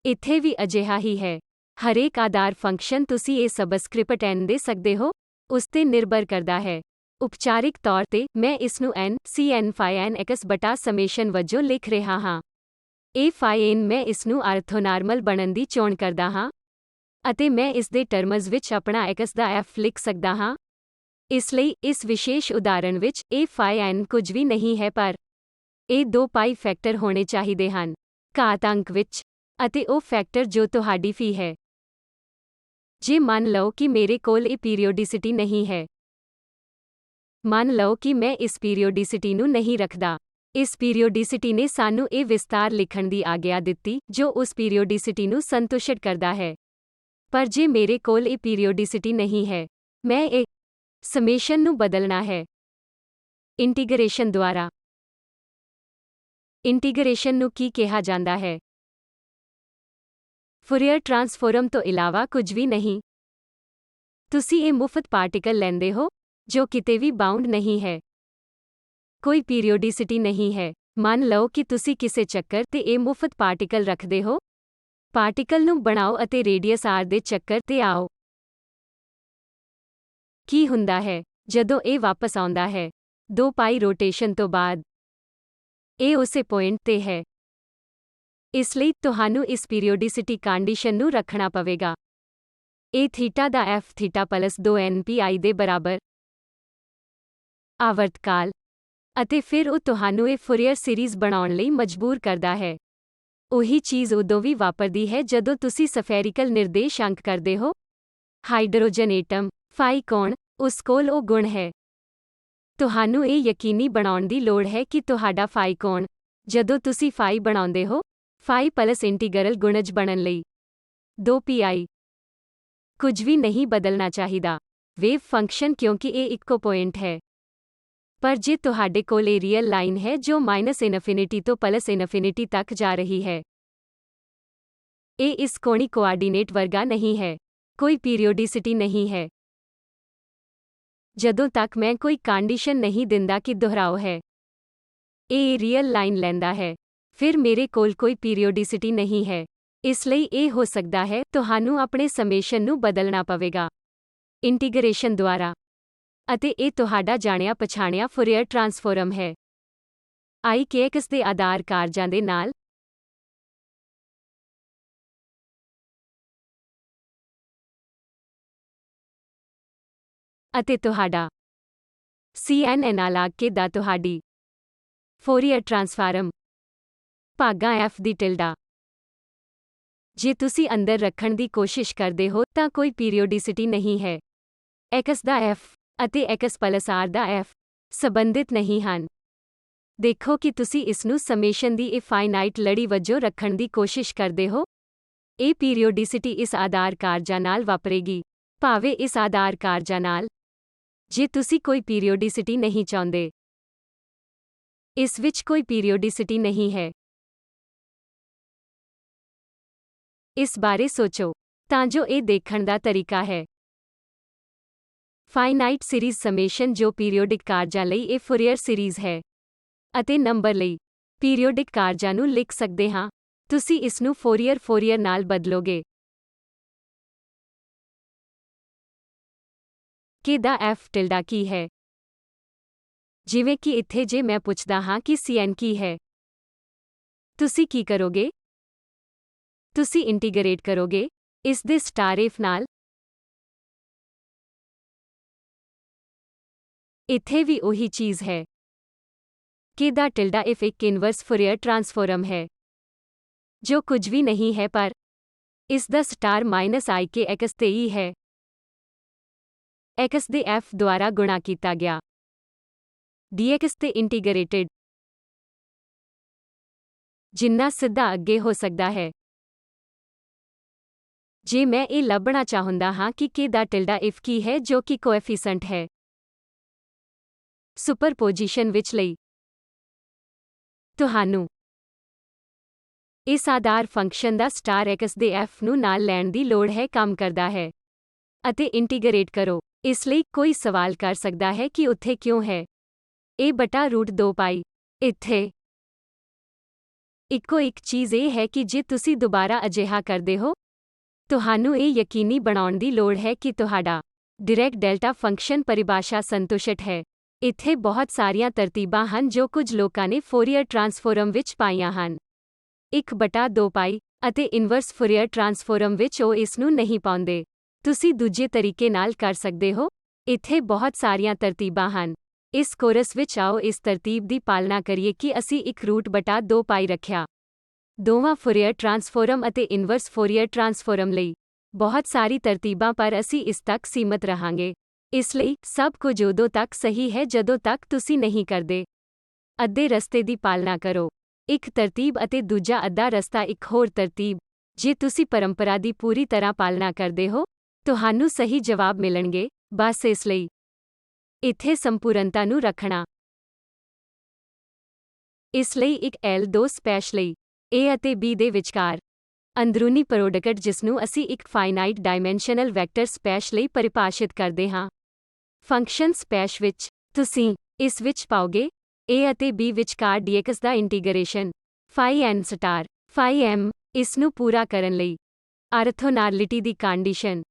ਇੱਥੇ ਵੀ ਅਜਿਹਾ ਹੀ ਹੈ। ਹਰੇਕ ਆਧਾਰ ਫੰਕਸ਼ਨ ਤੁਸੀਂ ਇਹ ਸਬਸਕ੍ਰਿਪਟ n ਦੇ ਸਕਦੇ ਹੋ, ਉਸ ਤੇ ਨਿਰਭਰ ਕਰਦਾ ਹੈ। ਉਪਚਾਰਿਕ ਤੌਰ ਤੇ, ਮੈਂ ਇਸ ਨੂੰ n c n phi n x ਬਟਾ ਸਮੇਸ਼ਨ ਵਜੋਂ ਲਿਖ ਰਿਹਾ ਹਾਂ। ਇਹ phi n ਮੈਂ ਇਸ ਨੂੰ ਆਰਥੋਨਾਰਮਲ ਬਣਨ ਦੀ ਚੋਣ ਕਰਦਾ ਹਾਂ, ਅਤੇ ਮੈਂ ਇਸ ਦੇ ਟਰਮਜ਼ ਵਿੱਚ ਆਪਣਾ x ਦਾ f ਲਿਖ ਸਕਦਾ ਹਾਂ। ਇਸ ਲਈ ਇਸ ਵਿਸ਼ੇਸ਼ ਉਦਾਹਰਣ ਵਿੱਚ ਇਹ phi n ਕੁਝ ਵੀ ਨਹੀਂ ਹੈ ਪਰ ਇਹ ਦੋ ਪਾਈ ਫੈਕਟਰ ਹੋਣੇ ਚਾਹੀਦੇ ਹਨ ਘਾਤ ਅੰਕ ਵਿੱਚ, ਅਤੇ ਉਹ ਫੈਕਟਰ ਜੋ ਤੁਹਾਡੀ ਫੀ ਹੈ। ਜੇ ਮੰਨ ਲਓ ਕਿ ਮੇਰੇ ਕੋਲ ਇਹ ਪੀਰੀਓਡਿਸਿਟੀ ਨਹੀਂ ਹੈ, ਮੰਨ ਲਓ ਕਿ ਮੈਂ ਇਸ ਪੀਰੀਓਡਿਸਿਟੀ ਨੂੰ ਨਹੀਂ ਰੱਖਦਾ। ਇਸ ਪੀਰੀਓਡਿਸਿਟੀ ਨੇ ਸਾਨੂੰ ਇਹ ਵਿਸਤਾਰ ਲਿਖਣ ਦੀ ਆਗਿਆ ਦਿੱਤੀ ਜੋ ਉਸ ਪੀਰੀਓਡਿਸਿਟੀ ਨੂੰ ਸੰਤੁਸ਼ਟ ਕਰਦਾ ਹੈ। ਪਰ ਜੇ ਮੇਰੇ ਕੋਲ ਇਹ ਪੀਰੀਓਡਿਸਿਟੀ ਨਹੀਂ ਹੈ, ਮੈਂ ਇਹ ਸਮੇਸ਼ਨ ਨੂੰ ਬਦਲਣਾ ਹੈ। ਇੰਟੀਗਰੇਸ਼ਨ ਦੁਆਰਾ। ਇੰਟੀਗਰੇਸ਼ਨ ਨੂੰ ਕੀ ਕਿਹਾ ਜਾਂਦਾ ਹੈ? ਫੋਰੀਅਰ ਟ੍ਰਾਂਸਫਾਰਮ ਤੋਂ ਇਲਾਵਾ ਕੁਝ ਵੀ ਨਹੀਂ। ਤੁਸੀਂ ਇਹ ਮੁਫਤ ਪਾਰਟੀਕਲ ਲੈਂਦੇ ਹੋ, ਜੋ ਕਿਤੇ ਵੀ ਬਾਉਂਡ ਨਹੀਂ ਹੈ। ਕੋਈ ਪੀਰੀਓਡਿਸਿਟੀ ਨਹੀਂ ਹੈ। ਮੰਨ ਲਓ ਕਿ ਤੁਸੀਂ ਕਿਸੇ ਚੱਕਰ ਤੇ ਇਹ ਮੁਫਤ ਪਾਰਟੀਕਲ ਰੱਖਦੇ ਹੋ। ਪਾਰਟੀਕਲ ਨੂੰ ਬਣਾਓ ਅਤੇ ਰੇਡੀਅਸ r ਦੇ ਚੱਕਰ ਤੇ ਆਓ। ਕੀ ਹੁੰਦਾ ਹੈ ਜਦੋਂ ਇਹ ਵਾਪਸ ਆਉਂਦਾ ਹੈ? 2 ਪਾਈ ਰੋਟੇਸ਼ਨ ਤੋਂ ਬਾਅਦ ਇਹ ਉਸੇ ਪੁਆਇੰਟ ਤੇ ਹੈ। ਇਸ ਲਈ ਤੁਹਾਨੂੰ ਇਸ ਪੀਰੀਓਡਿਸਿਟੀ ਕੰਡੀਸ਼ਨ ਨੂੰ ਰੱਖਣਾ ਪਵੇਗਾ। ਇਹ ਥੀਟਾ ਦਾ f ਥੀਟਾ ਪਲਸ 2npi ਦੇ ਬਰਾਬਰ ਆਵਰਤਕਾਲ ਅਤੇ ਫਿਰ ਉਹ ਤੁਹਾਨੂੰ ਇਹ ਫੋਰੀਅਰ ਸੀਰੀਜ਼ ਬਣਾਉਣ ਲਈ ਮਜਬੂਰ ਕਰਦਾ ਹੈ। ਉਹੀ ਚੀਜ਼ ਉਦੋਂ ਵੀ ਵਾਪਰਦੀ ਹੈ ਜਦੋਂ ਤੁਸੀਂ ਸਫੈਰਿਕਲ ਨਿਰਦੇਸ਼ਾਂਕ ਕਰਦੇ ਹੋ। ਹਾਈਡਰੋਜਨ ਐਟਮ ਫਾਈ ਕੋਣ, ਉਸ ਕੋਲ ਉਹ ਗੁਣ ਹੈ। ਤੁਹਾਨੂੰ ਇਹ ਯਕੀਨੀ ਬਣਾਉਣ ਦੀ ਲੋੜ ਹੈ ਕਿ ਤੁਹਾਡਾ ਫਾਈ ਕੋਣ, ਜਦੋਂ ਤੁਸੀਂ ਫਾਈ ਬਣਾਉਂਦੇ ਹੋ, ਫਾਈ ਪਲਸ ਇੰਟੀਗਰਲ ਗੁਣਜ ਬਣਨ ਲਈ 2pi ਕੁਝ ਵੀ ਨਹੀਂ ਬਦਲਣਾ ਚਾਹੀਦਾ। ਵੇਵ ਫੰਕਸ਼ਨ ਕਿਉਂਕਿ ਇਹ ਇੱਕੋ ਪੁਆਇੰਟ ਹੈ। ਪਰ ਜੇ ਤੁਹਾਡੇ ਕੋਲ ਇਹ ਰੀਅਲ ਲਾਈਨ ਹੈ ਜੋ -ਇਨਫਿਨਿਟੀ ਤੋਂ +ਇਨਫਿਨਿਟੀ ਤੱਕ ਜਾ ਰਹੀ ਹੈ, ਇਹ ਇਸ ਕੋਣੀ ਕੋਆਰਡੀਨੇਟ ਵਰਗਾ ਨਹੀਂ ਹੈ। ਕੋਈ ਪੀਰੀਓਡਿਸਿਟੀ ਨਹੀਂ ਹੈ। ਜਦੋਂ ਤੱਕ ਮੈਂ ਕੋਈ ਕੰਡੀਸ਼ਨ ਨਹੀਂ ਦਿੰਦਾ ਕਿ ਦੁਹਰਾਓ ਹੈ, ਇਹ ਰੀਅਲ ਲਾਈਨ ਲੈਂਦਾ ਹੈ, ਫਿਰ ਮੇਰੇ ਕੋਲ ਕੋਈ ਪੀਰੀਓਡਿਸਿਟੀ ਨਹੀਂ ਹੈ। ਇਸ ਲਈ ਇਹ ਹੋ ਸਕਦਾ ਹੈ ਤੁਹਾਨੂੰ ਆਪਣੇ ਸਮੇਸ਼ਨ ਨੂੰ ਬਦਲਣਾ ਪਵੇਗਾ ਇੰਟੀਗਰੇਸ਼ਨ ਦੁਆਰਾ। ਅਤੇ ਇਹ ਤੁਹਾਡਾ ਜਾਣਿਆ ਪਛਾਣਿਆ ਫੋਰੀਅਰ ਟ੍ਰਾਂਸਫਾਰਮ ਹੈ। ikx ਦੇ ਆਧਾਰ ਕਾਰਜਾਂ ਦੇ ਨਾਲ। ਅਤੇ ਤੁਹਾਡਾ cn ਐਨਾਲਾਗ k ਦਾ ਤੁਹਾਡੀ ਫੋਰੀਅਰ ਟ੍ਰਾਂਸਫਾਰਮ ਭਾਗਾਂ f ਦੀ ਟਿਲਡਾ। ਜੇ ਤੁਸੀਂ ਅੰਦਰ ਰੱਖਣ ਦੀ ਕੋਸ਼ਿਸ਼ ਕਰਦੇ ਹੋ ਤਾਂ ਕੋਈ ਪੀਰੀਓਡਿਸਿਟੀ ਨਹੀਂ ਹੈ। x ਦਾ f ਅਤੇ x ਪਲਸ r ਦਾ f ਸੰਬੰਧਿਤ ਨਹੀਂ ਹਨ। ਦੇਖੋ ਕਿ ਤੁਸੀਂ ਇਸ ਨੂੰ ਸਮੇਸ਼ਨ ਦੀ ਇਹ ਫਾਈਨਾਈਟ ਲੜੀ ਵਜੋਂ ਰੱਖਣ ਦੀ ਕੋਸ਼ਿਸ਼ ਕਰਦੇ ਹੋ। ਇਹ ਪੀਰੀਓਡਿਸਿਟੀ ਇਸ ਆਧਾਰ ਕਾਰਜਾਂ ਨਾਲ ਵਾਪਰੇਗੀ, ਭਾਵੇਂ ਇਸ ਆਧਾਰ ਕਾਰਜਾਂ ਨਾਲ। ਜੇ ਤੁਸੀਂ ਕੋਈ ਪੀਰੀਓਡਿਸਿਟੀ ਨਹੀਂ ਚਾਹੁੰਦੇ, ਇਸ ਵਿੱਚ ਕੋਈ ਪੀਰੀਓਡਿਸਿਟੀ ਨਹੀਂ ਹੈ। ਇਸ ਬਾਰੇ ਸੋਚੋ ਤਾਂ ਜੋ ਇਹ ਦੇਖਣ ਦਾ ਤਰੀਕਾ ਹੈ। ਫਾਈਨਾਈਟ ਸੀਰੀਜ਼ ਸਮੇਸ਼ਨ ਜੋ ਪੀਰੀਓਡਿਕ ਕਾਰਜਾਂ ਲਈ ਇਹ ਫੋਰੀਅਰ ਸੀਰੀਜ਼ ਹੈ। ਅਤੇ ਨੰਬਰ ਲਈ ਪੀਰੀਓਡਿਕ ਕਾਰਜਾਂ ਨੂੰ ਲਿਖ ਸਕਦੇ ਹਾਂ। ਤੁਸੀਂ ਇਸ ਨੂੰ ਫੋਰੀਅਰ ਨਾਲ ਬਦਲੋਗੇ। k ਦਾ f ਟਿਲਡਾ ਕੀ ਹੈ? ਜਿਵੇਂ ਕਿ ਇੱਥੇ ਜੇ ਮੈਂ ਪੁੱਛਦਾ ਹਾਂ ਕਿ cn ਕੀ ਹੈ, ਤੁਸੀਂ ਕੀ ਕਰੋਗੇ? ਤੁਸੀਂ ਇੰਟੀਗਰੇਟ ਕਰੋਗੇ ਇਸ ਦੇ ਸਟਾਰ f ਨਾਲ। ਇੱਥੇ ਵੀ ਉਹੀ ਚੀਜ਼ ਹੈ। k ਦਾ ਟਿਲਡਾ f ਇੱਕ ਇਨਵਰਸ ਫੋਰੀਅਰ ਟ੍ਰਾਂਸਫਾਰਮ ਹੈ, ਜੋ ਕੁਝ ਵੀ ਨਹੀਂ ਹੈ ਪਰ ਇਸ ਦਾ ਸਟਾਰ -ikx ਤੇ e ਹੈ। x ਦੇ f ਦੁਆਰਾ ਗੁਣਾ ਕੀਤਾ ਗਿਆ dx ਤੇ ਇੰਟੀਗਰੇਟਿਡ ਜਿੰਨਾ ਸਿੱਧਾ ਅੱਗੇ ਹੋ ਸਕਦਾ ਹੈ। ਜੇ ਮੈਂ ਇਹ ਲੱਭਣਾ ਚਾਹੁੰਦਾ ਹਾਂ ਕਿ k ਦਾ ਟਿਲਡਾ f ਕੀ ਹੈ ਜੋ ਕਿ ਕੋਐਫੀਸ਼ੀਐਂਟ ਹੈ ਸੁਪਰਪੋਜੀਸ਼ਨ ਵਿੱਚ ਲਈ, ਤੁਹਾਨੂੰ ਇਸ ਆਧਾਰ ਫੰਕਸ਼ਨ ਦਾ ਸਟਾਰ x ਦੇ f ਨੂੰ ਨਾਲ ਲੈਣ ਦੀ ਲੋੜ ਹੈ। ਕੰਮ ਕਰਦਾ ਹੈ ਅਤੇ ਇੰਟੀਗਰੇਟ ਕਰੋ। ਇਸ ਲਈ ਕੋਈ ਸਵਾਲ ਕਰ ਸਕਦਾ ਹੈ ਕਿ ਉੱਥੇ ਕਿਉਂ ਹੈ ਇਹ ਬਟਾ √2π। ਇੱਥੇ ਇੱਕੋ ਇੱਕ ਚੀਜ਼ ਇਹ ਹੈ ਕਿ ਜੇ ਤੁਸੀਂ ਦੁਬਾਰਾ ਅਜਿਹਾ ਕਰਦੇ ਹੋ, ਤੁਹਾਨੂੰ ਇਹ ਯਕੀਨੀ ਬਣਾਉਣ ਦੀ ਲੋੜ ਹੈ ਕਿ ਤੁਹਾਡਾ ਡਾਇਰੈਕਟ ਡੈਲਟਾ ਫੰਕਸ਼ਨ ਪਰਿਭਾਸ਼ਾ ਸੰਤੁਸ਼ਟ ਹੈ। ਇੱਥੇ ਬਹੁਤ ਸਾਰੀਆਂ ਤਰਤੀਬਾਂ ਹਨ ਜੋ ਕੁਝ ਲੋਕਾਂ ਨੇ ਫੋਰੀਅਰ ਟ੍ਰਾਂਸਫਾਰਮ ਵਿੱਚ ਪਾਈਆਂ ਹਨ। 1/2π ਅਤੇ ਇਨਵਰਸ ਫੋਰੀਅਰ ਟ੍ਰਾਂਸਫਾਰਮ ਵਿੱਚ ਉਹ ਇਸ ਨੂੰ ਨਹੀਂ ਪਾਉਂਦੇ। ਤੁਸੀਂ ਦੂਜੇ ਤਰੀਕੇ ਨਾਲ ਕਰ ਸਕਦੇ ਹੋ। ਇੱਥੇ ਬਹੁਤ ਸਾਰੀਆਂ ਤਰਤੀਬਾਂ ਹਨ। ਇਸ ਕੋਰਸ ਵਿੱਚ ਆਓ ਇਸ ਤਰਤੀਬ ਦੀ ਪਾਲਣਾ ਕਰੀਏ ਕਿ ਅਸੀਂ 1√2π ਰੱਖਿਆ। ਦੋਵਾਂ ਫੋਰੀਅਰ ਟ੍ਰਾਂਸਫਾਰਮ ਅਤੇ ਇਨਵਰਸ ਫੋਰੀਅਰ ਟ੍ਰਾਂਸਫਾਰਮ ਲਈ ਬਹੁਤ ਸਾਰੀ ਤਰਤੀਬਾਂ, ਪਰ ਅਸੀਂ ਇਸ ਤੱਕ ਸੀਮਤ ਰਹਾਂਗੇ। ਇਸ ਲਈ ਸਭ ਕੁਝ ਉਦੋਂ ਤੱਕ ਸਹੀ ਹੈ ਜਦੋਂ ਤੱਕ ਤੁਸੀਂ ਨਹੀਂ ਕਰਦੇ। ਅੱਧੇ ਰਸਤੇ ਦੀ ਪਾਲਣਾ ਕਰੋ। ਇੱਕ ਤਰਤੀਬ ਅਤੇ ਦੂਜਾ ਅੱਧਾ ਰਸਤਾ ਇੱਕ ਹੋਰ ਤਰਤੀਬ। ਜੇ ਤੁਸੀਂ ਪਰੰਪਰਾ ਦੀ ਪੂਰੀ ਤਰ੍ਹਾਂ ਪਾਲਣਾ ਕਰਦੇ ਹੋ, ਤੁਹਾਨੂੰ ਸਹੀ ਜਵਾਬ ਮਿਲਣਗੇ, ਬਸ ਇਸ ਲਈ ਇੱਥੇ ਸੰਪੂਰਨਤਾ ਨੂੰ ਰੱਖਣਾ। ਇਸ ਲਈ ਇੱਕ L2 ਸਪੈਸ਼ ਲਈ A ਅਤੇ B ਦੇ ਵਿਚਕਾਰ ਅੰਦਰੂਨੀ ਪ੍ਰੋਡਕਟ ਜਿਸਨੂੰ ਅਸੀਂ ਇੱਕ ਫਾਈਨਾਈਟ ਡਾਇਮੈਂਸ਼ਨਲ ਵੈਕਟਰ ਸਪੈਸ਼ ਲਈ ਪਰਿਭਾਸ਼ਿਤ ਕਰਦੇ ਹਾਂ। ਫੰਕਸ਼ਨ ਸਪੈਸ਼ ਵਿੱਚ ਤੁਸੀਂ ਇਸ ਵਿੱਚ ਪਾਓਗੇ A ਅਤੇ B ਵਿਚਕਾਰ dx ਦਾ integration phi n star phi m। ਇਸ ਨੂੰ ਪੂਰਾ ਕਰਨ ਲਈ ਆਰਥੋਨਾਰਲਿਟੀ ਦੀ ਕੰਡੀਸ਼ਨ।